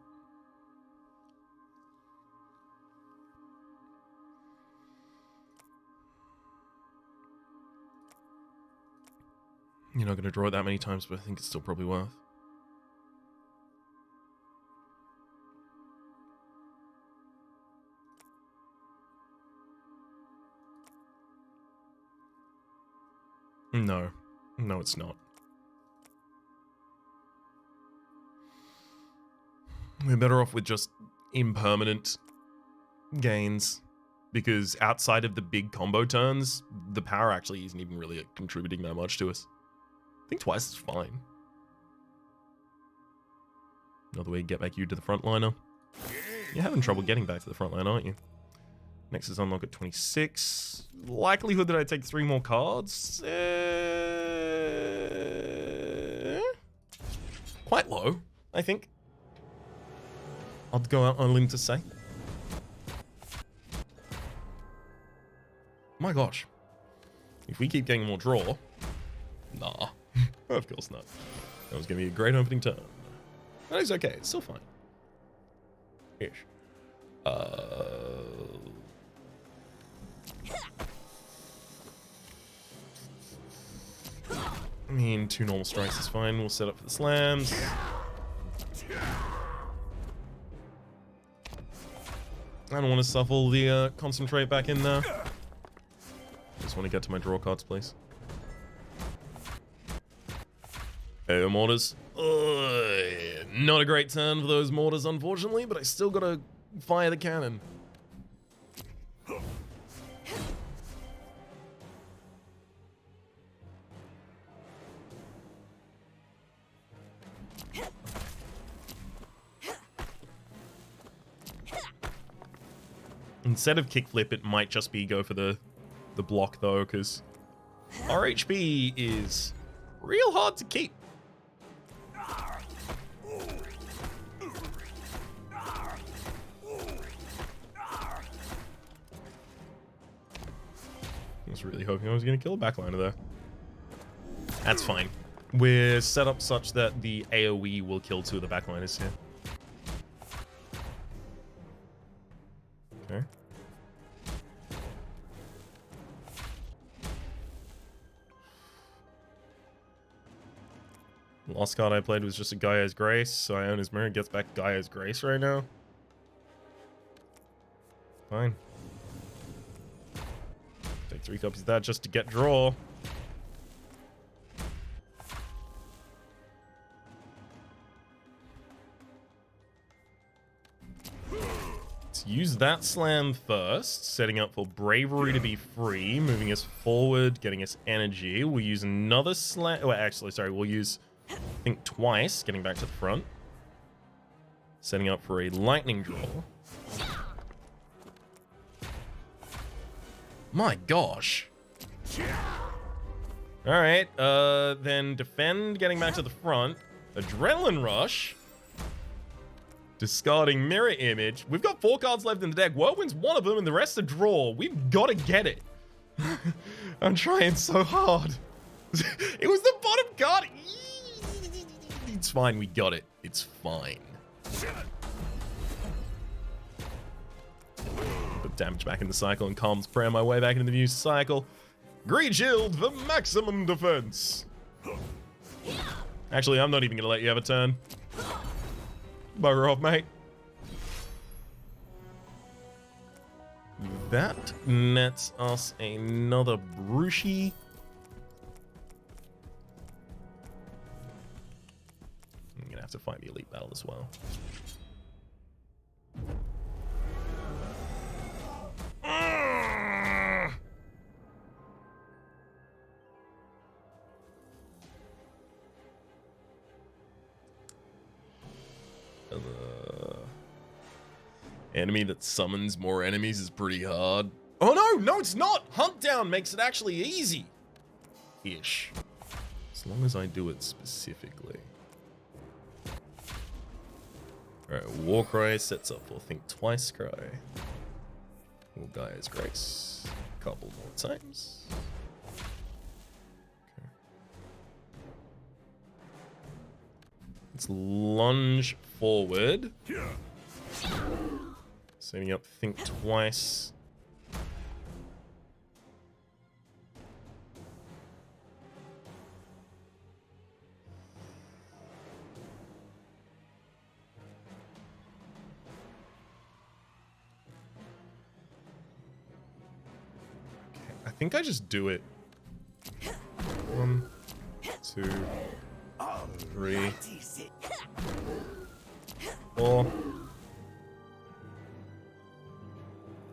You're not going to draw it that many times, but I think it's still probably worth. No. No, it's not. We're better off with just impermanent gains. Because outside of the big combo turns, the power actually isn't even really contributing that much to us. I think twice is fine. Another way to get back you to the frontliner. You're having trouble getting back to the front line, aren't you? Next is unlock at 26. Likelihood that I take 3 more cards? Quite low, I think. I'll go out on a limb to say. My gosh. If we keep getting more draw... Nah. Of course not. That was going to be a great opening turn. That is okay. It's still fine. Ish. I mean, 2 normal strikes is fine. We'll set up for the slams. I don't want to shuffle the concentrate back in there. Just want to get to my draw cards, please. Air mortars. Not a great turn for those mortars, unfortunately, but I still gotta fire the cannon. Instead of kickflip, it might just be go for the block, though, because our HP is real hard to keep. I was really hoping I was going to kill a backliner there. That's fine. We're set up such that the AoE will kill 2 of the backliners here. Okay. The last card I played was just a Gaia's Grace, so I own his mirror, gets back Gaia's Grace right now. Fine. Take 3 copies of that just to get draw. Let's use that slam first, setting up for Bravery to be free, moving us forward, getting us energy. We'll use another slam. Oh, actually, sorry, we'll use Think Twice, getting back to the front. Setting up for a lightning draw. My gosh. Alright, then defend, getting back to the front. Adrenaline Rush. Discarding Mirror Image. We've got 4 cards left in the deck. Whirlwind's one of them and the rest are draw. We've got to get it. I'm trying so hard. It was the bottom card. It's fine, we got it. It's fine. Put damage back in the cycle and Calm's Prayer my way back into the new cycle. Greed Shield for maximum defense. Actually, I'm not even gonna let you have a turn. Bugger off, mate. That nets us another Brushi. I'm gonna have to find the elite battle as well. Enemy that summons more enemies is pretty hard. Oh no, it's not! Hunt down makes it actually easy. Ish. As long as I do it specifically. Alright, Warcry sets up for Think Twice Cry. Will Gaia's Grace a couple more times. Okay. Let's lunge forward. Setting up Think Twice. Okay, I think I just do it. 1, 2, 3, 4.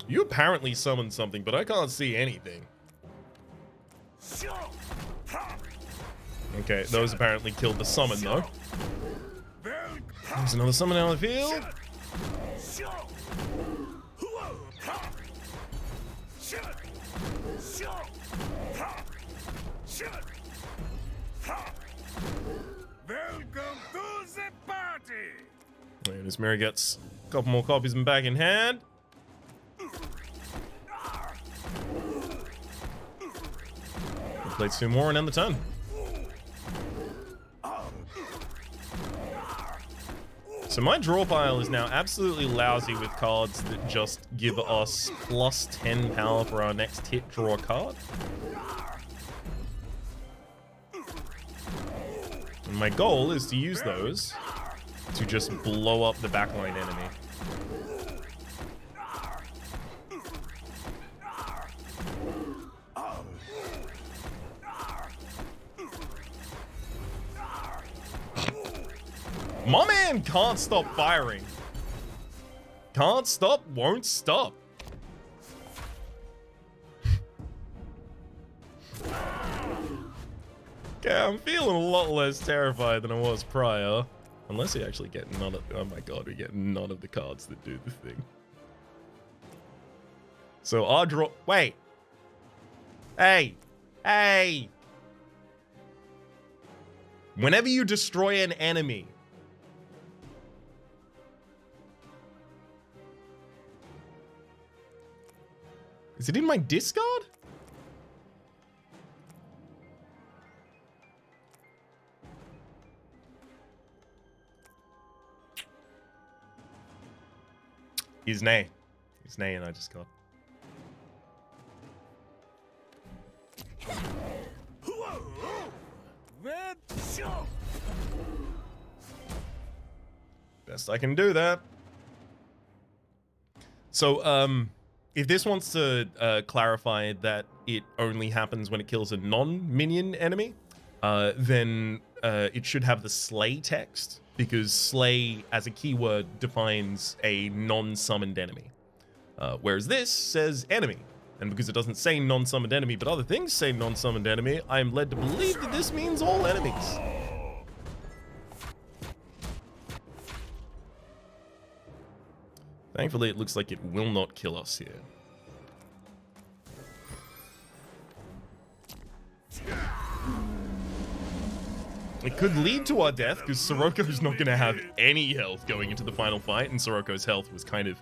You apparently summoned something, but I can't see anything. Okay, those apparently killed the summon, though. There's another summon out of the field. Welcome to the party! And as Mary gets a couple more copies and back in hand. Played 2 more and end the turn. So my draw pile is now absolutely lousy with cards that just give us plus 10 power for our next hit draw card. And my goal is to use those to just blow up the backline enemy. My man can't stop firing. Can't stop, won't stop. Okay, I'm feeling a lot less terrified than I was prior. Unless we actually get none of... Oh my god, we get none of the cards that do the thing. So our draw... Wait. Hey. Hey. Whenever you destroy an enemy... Is it in my discard? He's nay. He's nay and I just got. Best I can do that. So, if this wants to clarify that it only happens when it kills a non-minion enemy, then it should have the slay text, because slay as a keyword defines a non-summoned enemy. Whereas this says enemy. And because it doesn't say non-summoned enemy, but other things say non-summoned enemy, I am led to believe that this means all enemies. Thankfully, it looks like it will not kill us here. It could lead to our death, because Siroko's not going to have any health going into the final fight, and Siroko's health was kind of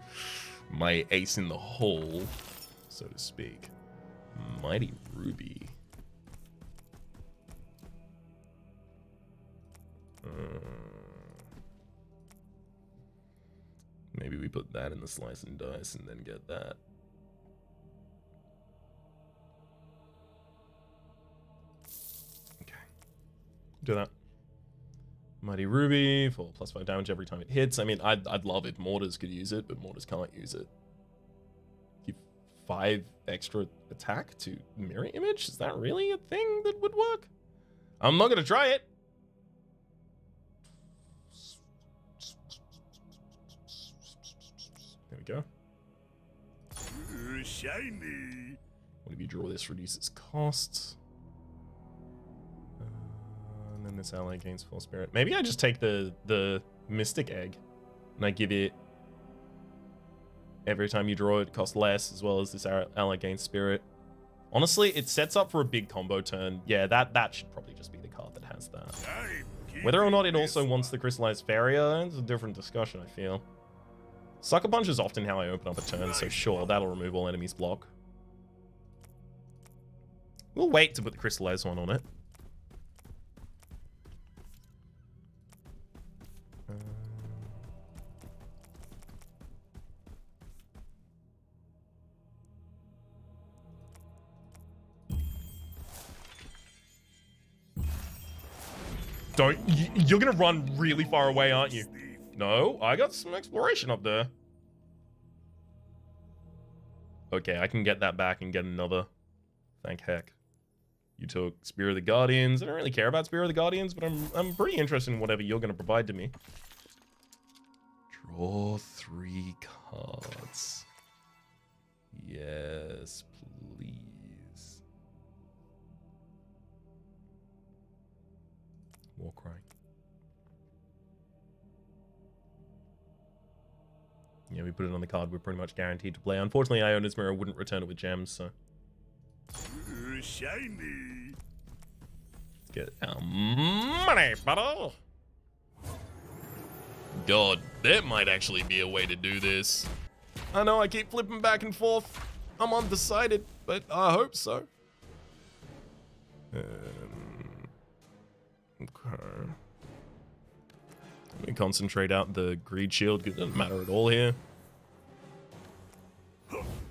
my ace in the hole, so to speak. Mighty Ruby. Maybe we put that in the slice and dice and then get that. Okay. Do that. Mighty Ruby for +5 damage every time it hits. I mean, I'd love if Mortars could use it, but Mortars can't use it. Give 5 extra attack to mirror image? Is that really a thing that would work? I'm not gonna try it. There we go. Shiny. What if you draw this? Reduces costs. And then this ally gains full spirit. Maybe I just take the mystic egg and I give it every time you draw it costs less, as well as this ally gains spirit. Honestly, it sets up for a big combo turn. Yeah, that should probably just be the card that has that. Whether or not it also wants the crystallized farrier is a different discussion, I feel. Sucker Punch is often how I open up a turn, so sure, that'll remove all enemies' block. We'll wait to put the crystallized one on it. You're gonna run really far away, aren't you? No, I got some exploration up there. Okay, I can get that back and get another. Thank heck. You took Spear of the Guardians. I don't really care about Spear of the Guardians, but I'm pretty interested in whatever you're gonna provide to me. Draw 3 cards. Yes, please. Warcry. Yeah, we put it on the card. We're pretty much guaranteed to play. Unfortunately, Iona's Mirror wouldn't return it with gems, so. Shiny. Let's get our money, brother. God, that might actually be a way to do this. I know I keep flipping back and forth. I'm undecided, but I hope so. Okay. Let me concentrate out the greed shield, because it doesn't matter at all here.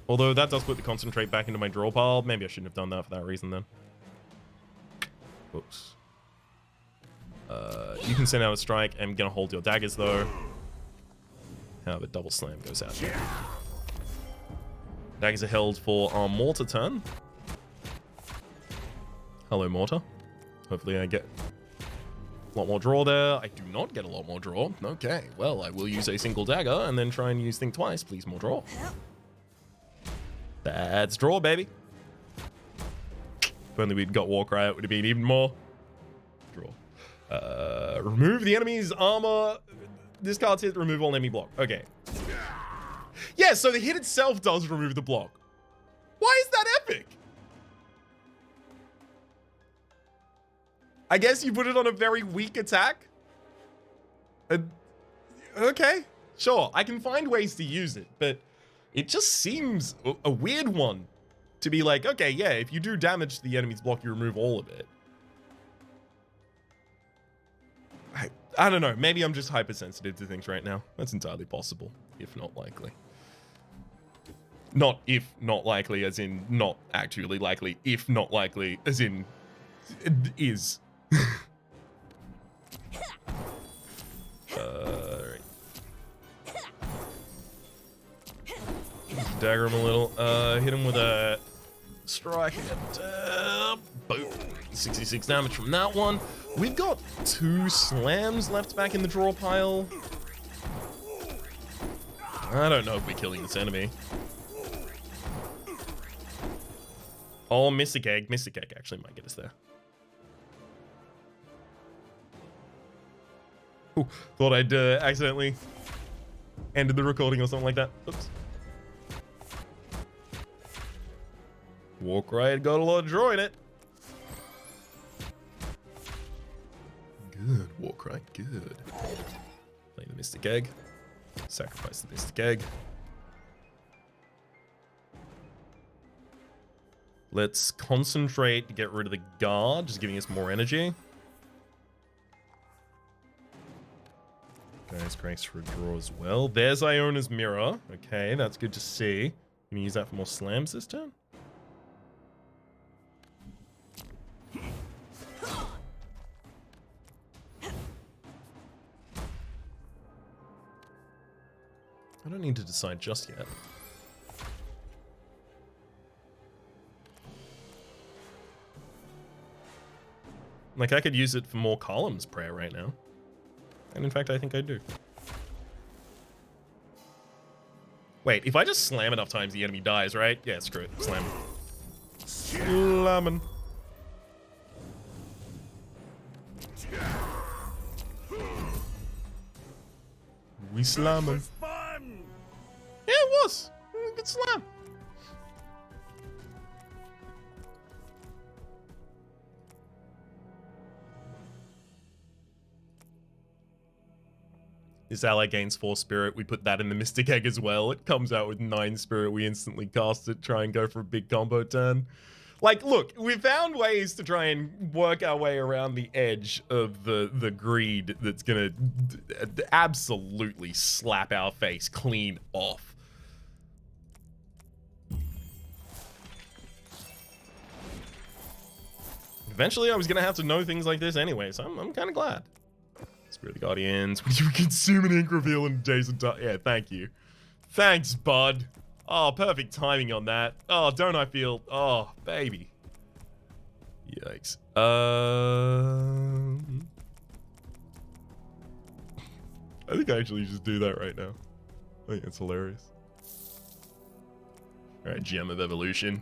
Although that does put the concentrate back into my draw pile. Maybe I shouldn't have done that for that reason then. Oops. You can send out a strike. I'm gonna hold your daggers though. However, double slam goes out. Daggers are held for our mortar turn. Hello, mortar. Hopefully I get A lot more draw there. I do not get a lot more draw. Okay, well, I will use a single dagger and then try and use think twice. Please, more draw. That's draw, baby. If only we'd got Warcry, it would have been even more. Draw. Remove the enemy's armor. Discards hit, remove all enemy block. Okay. Yeah, so the hit itself does remove the block. Why is that epic? I guess you put it on a very weak attack. Okay, sure. I can find ways to use it, but it just seems a weird one to be like, okay, yeah, if you do damage to the enemy's block, you remove all of it. I don't know. Maybe I'm just hypersensitive to things right now. That's entirely possible, if not likely. Not if not likely, as in not actually likely. If not likely, as in is. Right. Dagger him a little. Hit him with a strike and boom. 66 damage from that one. We've got 2 slams left back in the draw pile. I don't know if we're killing this enemy. Oh, Mystic Egg. Mystic Egg actually might get us there. Ooh, thought I'd accidentally ended the recording or something like that. Oops. Warcry had got a lot of draw in it. Good, Warcry, good. Play the Mystic Egg. Sacrifice the Mystic Egg. Let's concentrate to get rid of the guard, just giving us more energy. Guys, Grace for a draw as well. There's Iona's Mirror. Okay, that's good to see. Can you use that for more slams this turn? I don't need to decide just yet. Like, I could use it for more Column's Prayer right now. And in fact, I think I do. Wait, if I just slam enough times, the enemy dies, right? Yeah, screw it. Slam. Slamming. We slamming. Yeah, it was. Good slam. This ally gains 4 spirit. We put that in the Mystic Egg as well. It comes out with 9 spirit. We instantly cast it, try and go for a big combo turn. Like, look, we found ways to try and work our way around the edge of the greed that's gonna absolutely slap our face clean off. Eventually, I was gonna have to know things like this anyway, so I'm kind of glad. Spirit of the Guardians. Would you consume an ink reveal in adjacent time? Yeah, thank you. Thanks, bud. Oh, perfect timing on that. Oh, don't I feel... Oh, baby. Yikes. I think I actually just do that right now. I think it's hilarious. Alright, Gem of Evolution.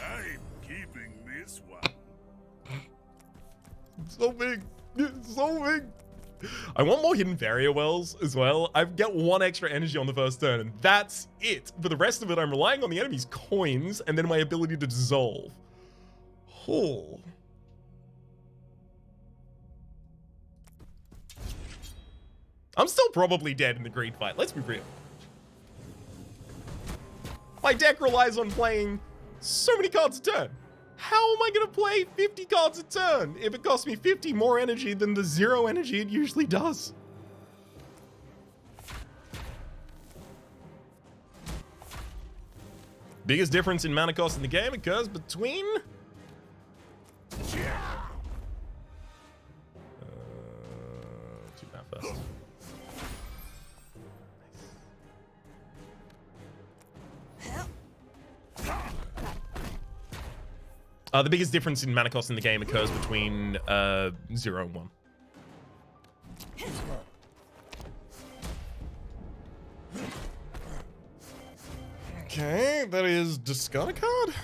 I'm keeping this one. It's so big. It's so big. I want more hidden barrier wells as well. I get 1 extra energy on the first turn, and that's it. For the rest of it, I'm relying on the enemy's coins and then my ability to dissolve. Oh. I'm still probably dead in the greed fight. Let's be real. My deck relies on playing so many cards a turn. How am I going to play 50 cards a turn if it costs me 50 more energy than the 0 energy it usually does? Biggest difference in mana cost in the game occurs between... do that first. The biggest difference in mana cost in the game occurs between 0 and 1. Okay, that is discard a card?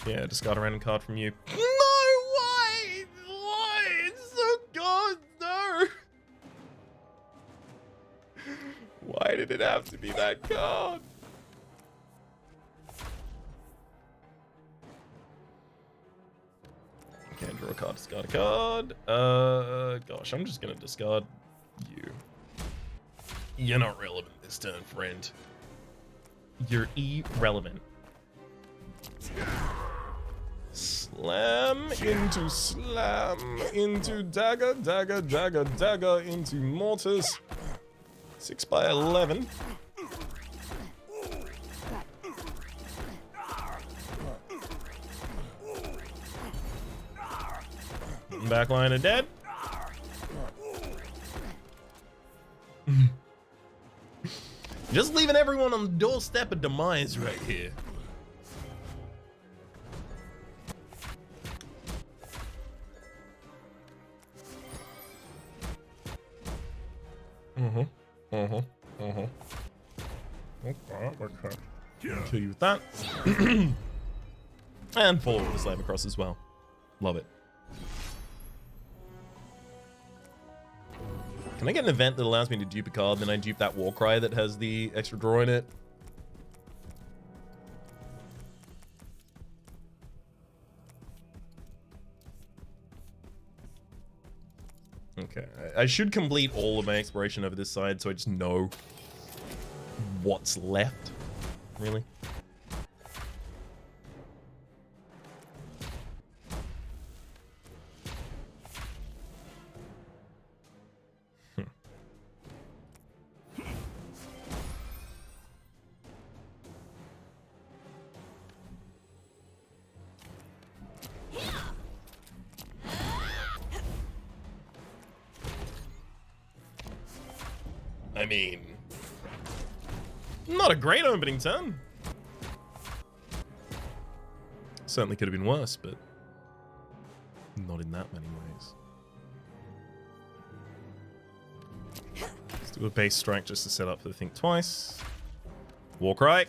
Yeah, discard a random card from you. No, why? Why? It's so good, no. Why did it have to be that card? Okay, draw a card, discard a card. Gosh, I'm just gonna discard you. You're not relevant this turn, friend. You're irrelevant. Slam into dagger, dagger, dagger, dagger into mortis. 6 by 11. Backline of dead. Just leaving everyone on the doorstep of demise right here. Okay. Kill you with that. And follow with the slam across as well. Love it. Can I get an event that allows me to dupe a card, then I dupe that Warcry that has the extra draw in it? Okay, I should complete all of my exploration over this side so I just know what's left, really. I mean, not a great opening turn. Certainly could have been worse, but not in that many ways. Let's do a base strike just to set up for the think twice. Warcry.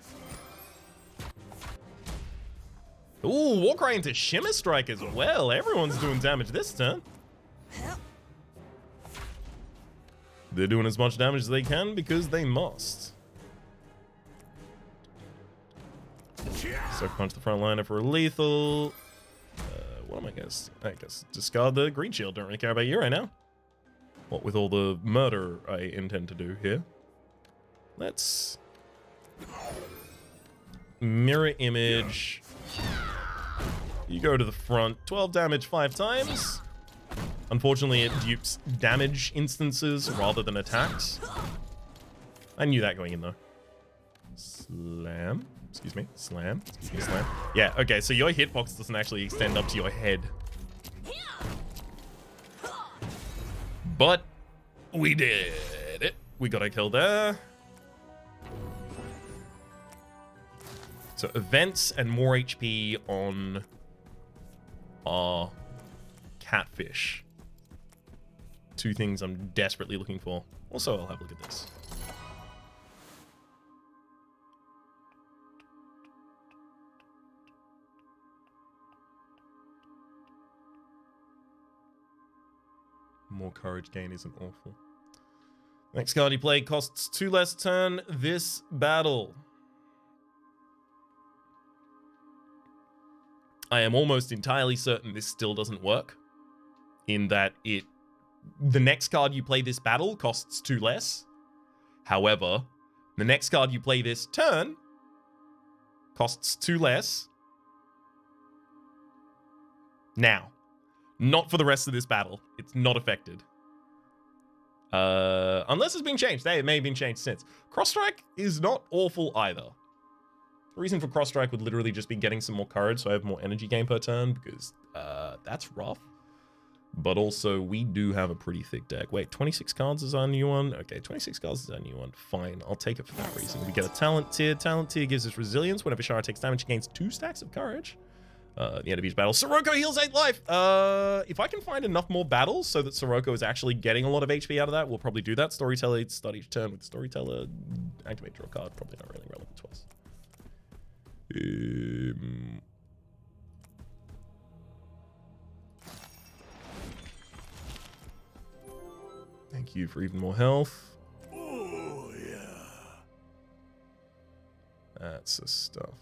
Ooh, Warcry into Shimmer Strike as well. Everyone's doing damage this turn. They're doing as much damage as they can because they must. So punch the front liner for a lethal. What am I guess? I guess discard the green shield. Don't really care about you right now. What with all the murder I intend to do here. Let's mirror image. You go to the front. 12 damage 5 times. Unfortunately, it dupes damage instances rather than attacks. I knew that going in, though. Slam. Excuse me. Slam. Excuse me. Slam. Yeah, okay, so your hitbox doesn't actually extend up to your head. But we did it. We got a kill there. So events and more HP on our catfish. Two things I'm desperately looking for. Also, I'll have a look at this. More courage gain isn't awful. Next card you play costs 2 less turn this battle. I am almost entirely certain this still doesn't work. In that the next card you play this battle costs 2 less. However, the next card you play this turn costs 2 less. Now, not for the rest of this battle. It's not affected. Unless it's been changed. Hey, it may have been changed since. Cross Strike is not awful either. The reason for Cross Strike would literally just be getting some more courage so I have more energy gain per turn because that's rough. But also, we do have a pretty thick deck. Wait, 26 cards is our new one? Okay, 26 cards is our new one. Fine, I'll take it for that reason. We get a Talent Tier. Talent Tier gives us resilience. Whenever Shara takes damage, she gains 2 stacks of courage. The end of each battle. Sirocco heals 8 life! If I can find enough more battles so that Sirocco is actually getting a lot of HP out of that, we'll probably do that. Storyteller, start each turn with Storyteller. Activate draw card, probably not really relevant to us. Thank you for even more health. Oh, yeah. That's the stuff.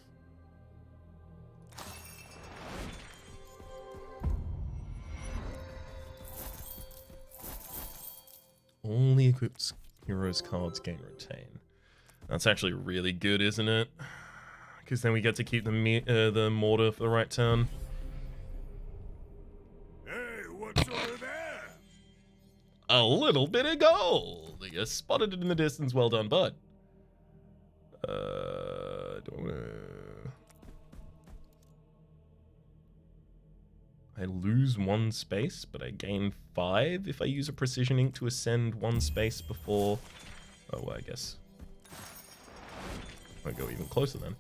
Only equipped heroes cards gain retain. That's actually really good, isn't it? Because then we get to keep the mortar for the right turn. Hey, what's over there? A little bit of gold. You spotted it in the distance. Well done, bud. Don't wanna... I lose 1 space, but I gain 5 if I use a precision ink to ascend 1 space before... Oh, well, I guess. I'll go even closer then.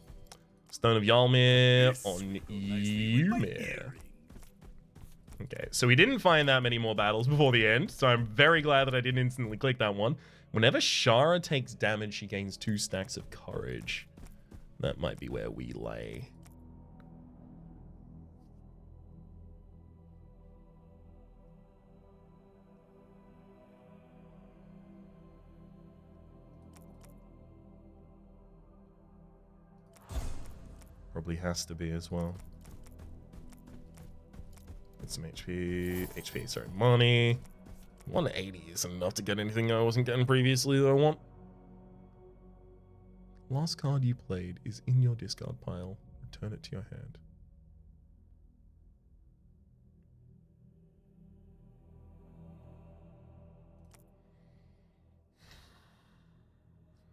Stone of Yalmir on Ymir. Okay, so we didn't find that many more battles before the end, so I'm very glad that I didn't instantly click that one. Whenever Shara takes damage, she gains 2 stacks of courage. That might be where we lay. Probably has to be as well. Get some HP, sorry, money. 180 isn't enough to get anything I wasn't getting previously that I want. Last card you played is in your discard pile. Return it to your hand.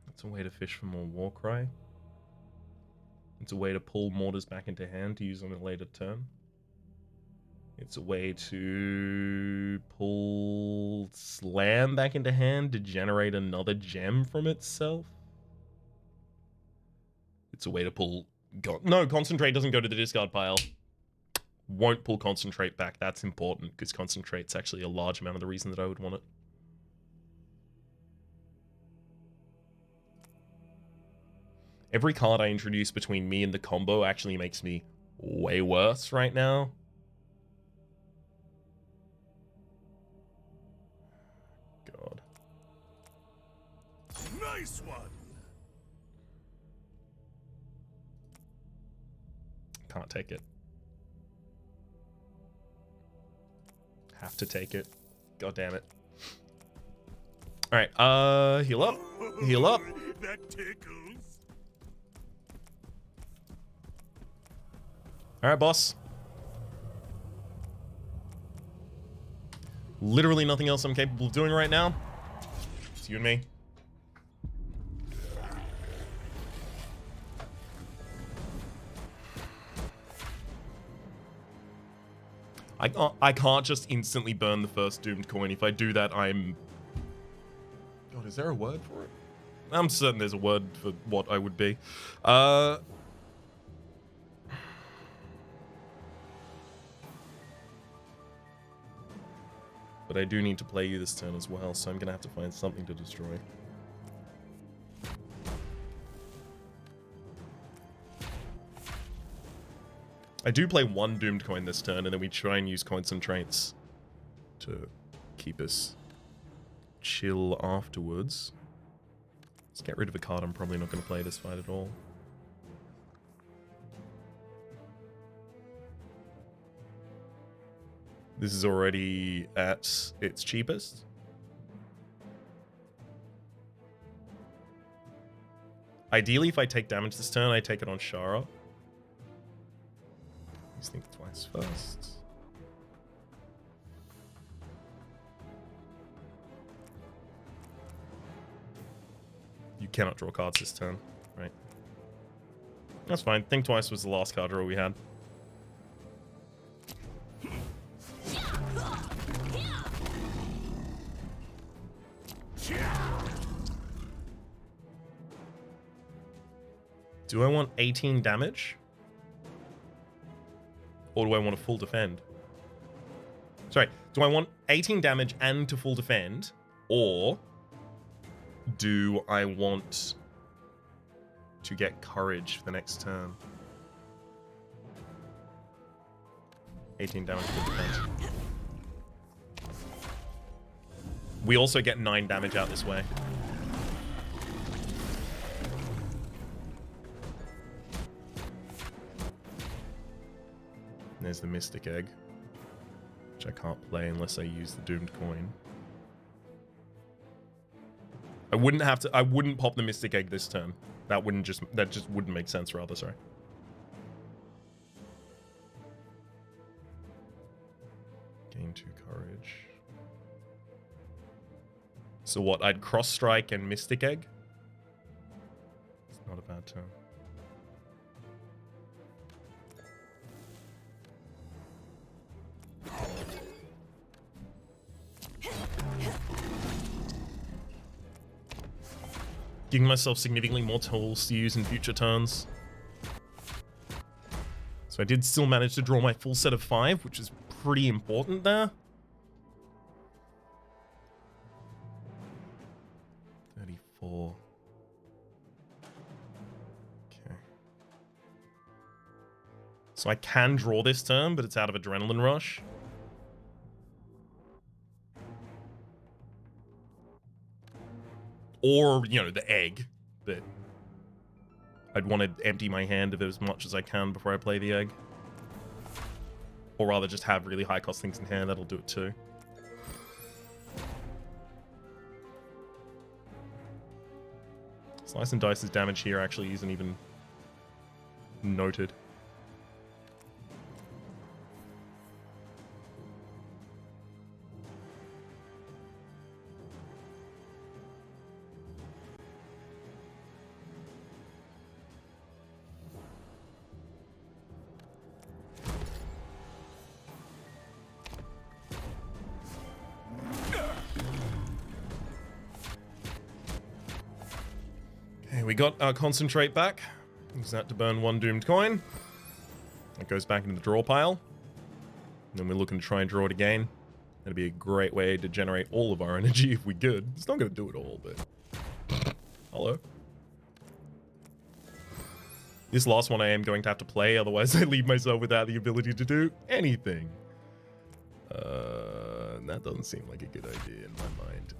That's a way to fish for more Warcry. It's a way to pull mortars back into hand to use on a later turn. It's a way to pull Slam back into hand to generate another gem from itself. It's a way to pull... No, Concentrate doesn't go to the discard pile. Won't pull Concentrate back. That's important, because Concentrate's actually a large amount of the reason that I would want it. Every card I introduce between me and the combo actually makes me way worse right now. God. Nice one. Can't take it. Have to take it. God damn it. Alright, heal up. Heal up. That tickles. Alright, boss. Literally nothing else I'm capable of doing right now. It's you and me. I can't just instantly burn the first doomed coin. If I do that, I'm... God, is there a word for it? I'm certain there's a word for what I would be. But I do need to play you this turn as well, so I'm gonna have to find something to destroy. I do play 1 doomed coin this turn, and then we try and use concentrates to keep us chill afterwards. Let's get rid of a card I'm probably not going to play this fight at all. This is already at its cheapest. Ideally, if I take damage this turn, I take it on Shara. Let's think twice first. You cannot draw cards this turn, right? That's fine. Think twice was the last card draw we had. Do I want 18 damage? Or do I want to full defend? Sorry, do I want 18 damage and to full defend? Or do I want to get courage for the next turn? 18 damage full defense. We also get 9 damage out this way. There's the Mystic Egg, which I can't play unless I use the Doomed Coin. I wouldn't pop the Mystic Egg this turn. That just wouldn't make sense, rather, sorry. Gain 2 courage. So what, I'd Cross Strike and Mystic Egg? It's not a bad turn. Giving myself significantly more tools to use in future turns. So I did still manage to draw my full set of 5, which is pretty important there. 34. Okay. So I can draw this turn, but it's out of Adrenaline Rush. Or, you know, the egg that I'd want to empty my hand of as much as I can before I play the egg. Or rather just have really high cost things in hand, that'll do it too. Slice and Dice's damage here actually isn't even noted. We got our Concentrate back. Use that to burn 1 Doomed Coin. That goes back into the draw pile. And then we're looking to try and draw it again. That'd be a great way to generate all of our energy if we could. It's not going to do it all, but... Hello. This last one I am going to have to play, otherwise I leave myself without the ability to do anything. That doesn't seem like a good idea in my mind.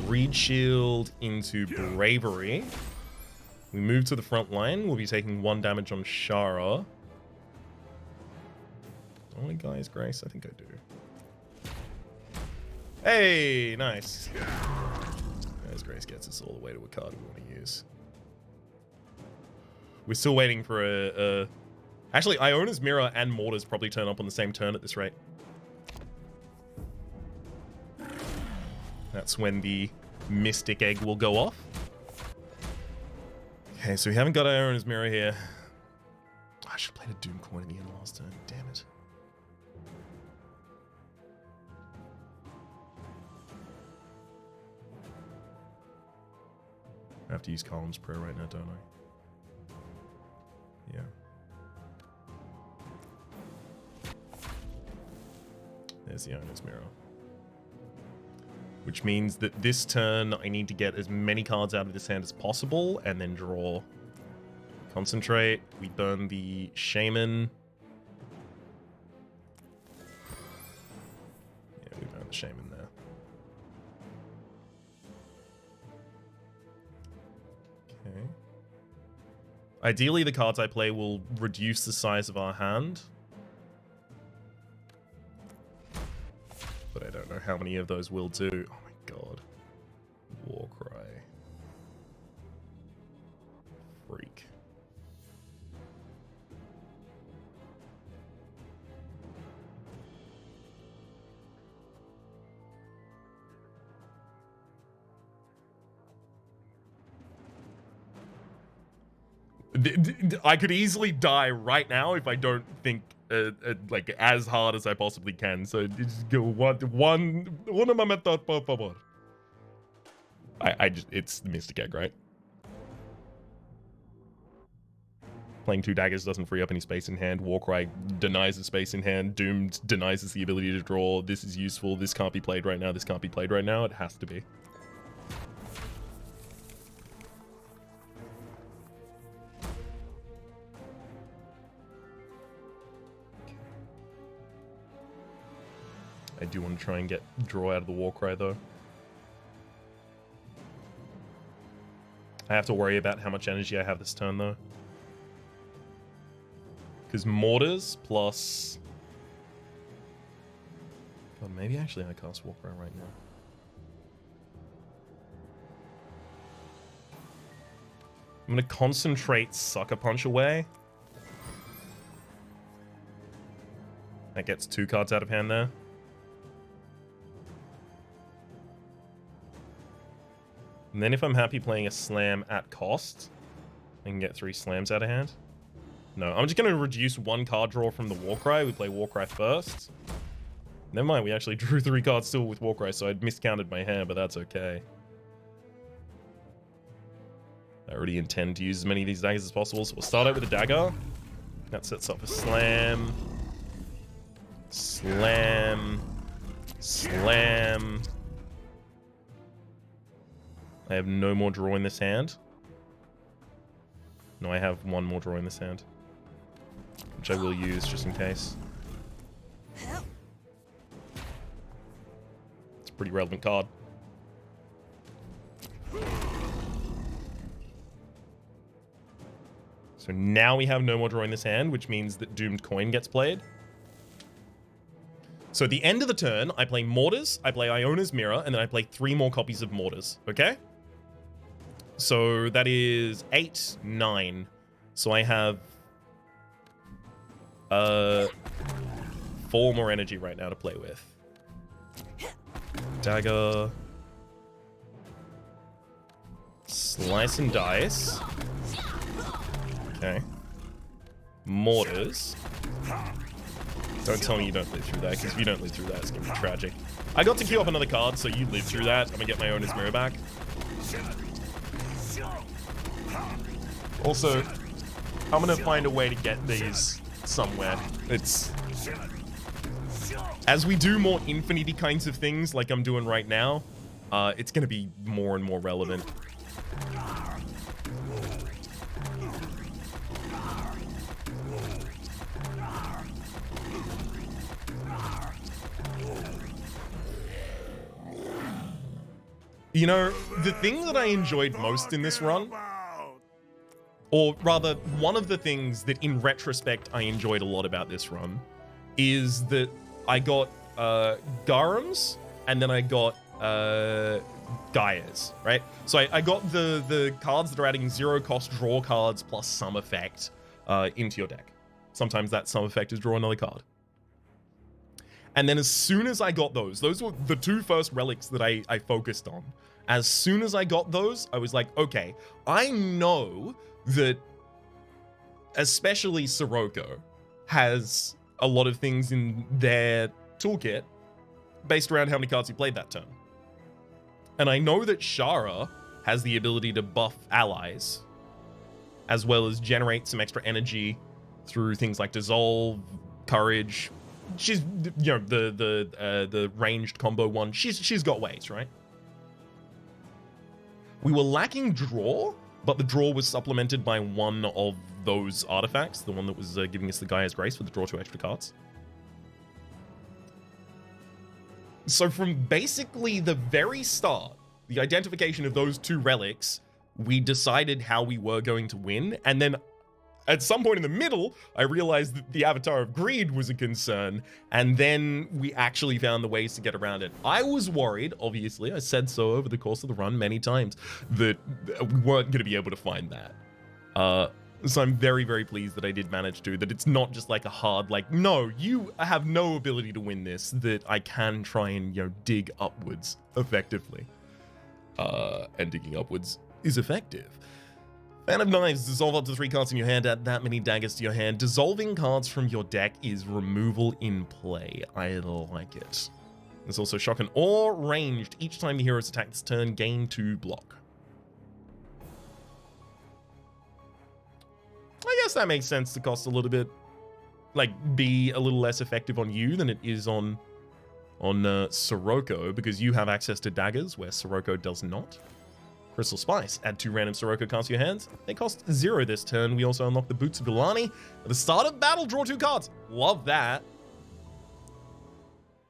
Reed Shield into Bravery. We move to the front line. We'll be taking 1 damage on Shara. Only Guy's Grace? I think I do. Hey, nice. Guy's Grace gets us all the way to a card we want to use. We're still waiting for a... Actually, Iona's Mirror and Mortars probably turn up on the same turn at this rate. That's when the Mystic Egg will go off. Okay, so we haven't got Iona's Mirror here. I should have played a Doom Coin in the end last turn. Damn it. I have to use Column's Prayer right now, don't I? Yeah. There's the Owner's Mirror. Which means that this turn I need to get as many cards out of this hand as possible and then draw. Concentrate. We burn the Shaman. Yeah, we burn the Shaman there. Okay. Ideally, the cards I play will reduce the size of our hand. But I don't know how many of those will do. Oh my god. Warcry. Freak. I could easily die right now if I don't think like as hard as I possibly can. So just go one of my method, por favor. it's the Mystic Egg, right? Playing 2 daggers doesn't free up any space in hand. Warcry denies the space in hand. Doomed denies us the ability to draw. This is useful. This can't be played right now. This can't be played right now. It has to be. I do want to try and get draw out of the Warcry though. I have to worry about how much energy I have this turn though. Because Mortars plus... God, maybe actually I cast Warcry right now. I'm going to concentrate Sucker Punch away. That gets 2 cards out of hand there. And then if I'm happy playing a Slam at cost, I can get 3 slams out of hand. No, I'm just going to reduce 1 card draw from the Warcry. We play Warcry first. Never mind, we actually drew 3 cards still with Warcry, so I'd miscounted my hand, but that's okay. I already intend to use as many of these daggers as possible, so we'll start out with a dagger. That sets up a Slam. Slam. Slam. I have no more draw in this hand. No, I have 1 more draw in this hand, which I will use just in case. It's a pretty relevant card. So now we have no more draw in this hand, which means that Doomed Coin gets played. So at the end of the turn, I play Mortars, I play Iona's Mirror, and then I play 3 more copies of Mortars, okay? So that is 8, 9. So I have 4 more energy right now to play with. Dagger. Slice and dice. Okay. Mortars. Don't tell me you don't live through that, because if you don't live through that, it's going to be tragic. I got to queue up another card, so you live through that. I'm going to get my Owner's Mirror back. Also, I'm going to find a way to get these somewhere. It's... As we do more Infinity kinds of things, like I'm doing right now, it's going to be more and more relevant. You know, the thing that I enjoyed most in this run, or rather, one of the things that in retrospect I enjoyed a lot about this run, is that I got Garums, and then I got Gaias, right? So I got the cards that are adding 0 cost draw cards plus some effect into your deck. Sometimes that some effect is draw another card. And then as soon as I got those were the 2 first relics that I focused on. As soon as I got those, I was like, okay, I know that especially Sirocco has a lot of things in their toolkit based around how many cards he played that turn. And I know that Shara has the ability to buff allies, as well as generate some extra energy through things like Dissolve, Courage. She's, you know, the ranged combo one. She's got ways, right? We were lacking draw, but the draw was supplemented by one of those artifacts, the one that was giving us the Gaia's Grace for the draw 2 extra cards. So from basically the very start, the identification of those 2 relics, we decided how we were going to win, and then at some point in the middle, I realized that the Avatar of Greed was a concern, and then we actually found the ways to get around it. I was worried, obviously, I said so over the course of the run many times, that we weren't going to be able to find that. So I'm very, very pleased that I did manage to, that it's not just like a hard, like, no, you have no ability to win this, that I can try and, you know, dig upwards effectively. And digging upwards is effective. Fan of Knives, dissolve up to 3 cards in your hand, add that many daggers to your hand. Dissolving cards from your deck is removal in play. I like it. There's also shotgun or ranged. Each time the heroes attack this turn, gain 2 block. I guess that makes sense to cost a little bit, like, be a little less effective on you than it is on Sirocco, because you have access to daggers where Sirocco does not. Crystal Spice. Add 2 random Sirocco cards to your hands. They cost 0 this turn. We also unlock the Boots of Bilani. At the start of battle, draw 2 cards. Love that.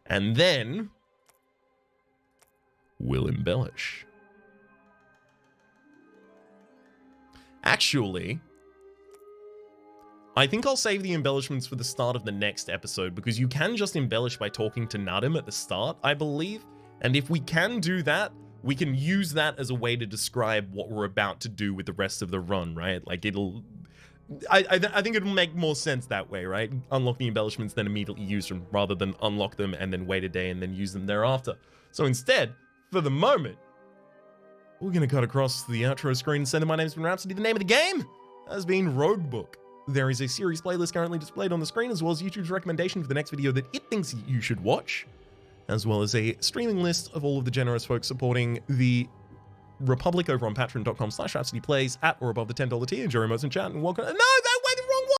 And then we'll embellish. Actually, I think I'll save the embellishments for the start of the next episode, because you can just embellish by talking to Nadim at the start, I believe. And if we can do that, we can use that as a way to describe what we're about to do with the rest of the run, right? Like, it'll... I think it'll make more sense that way, right? Unlock the embellishments, then immediately use them, rather than unlock them and then wait a day and then use them thereafter. So instead, for the moment, we're going to cut across the outro screen and send in. My name's been Rhapsody. The name of the game has been Roguebook. There is a series playlist currently displayed on the screen, as well as YouTube's recommendation for the next video that it thinks you should watch, as well as a streaming list of all of the generous folks supporting the Republic over on patreon.com/RhapsodyPlays at or above the $10 tier. Enjoy remotes and chat and welcome. No, that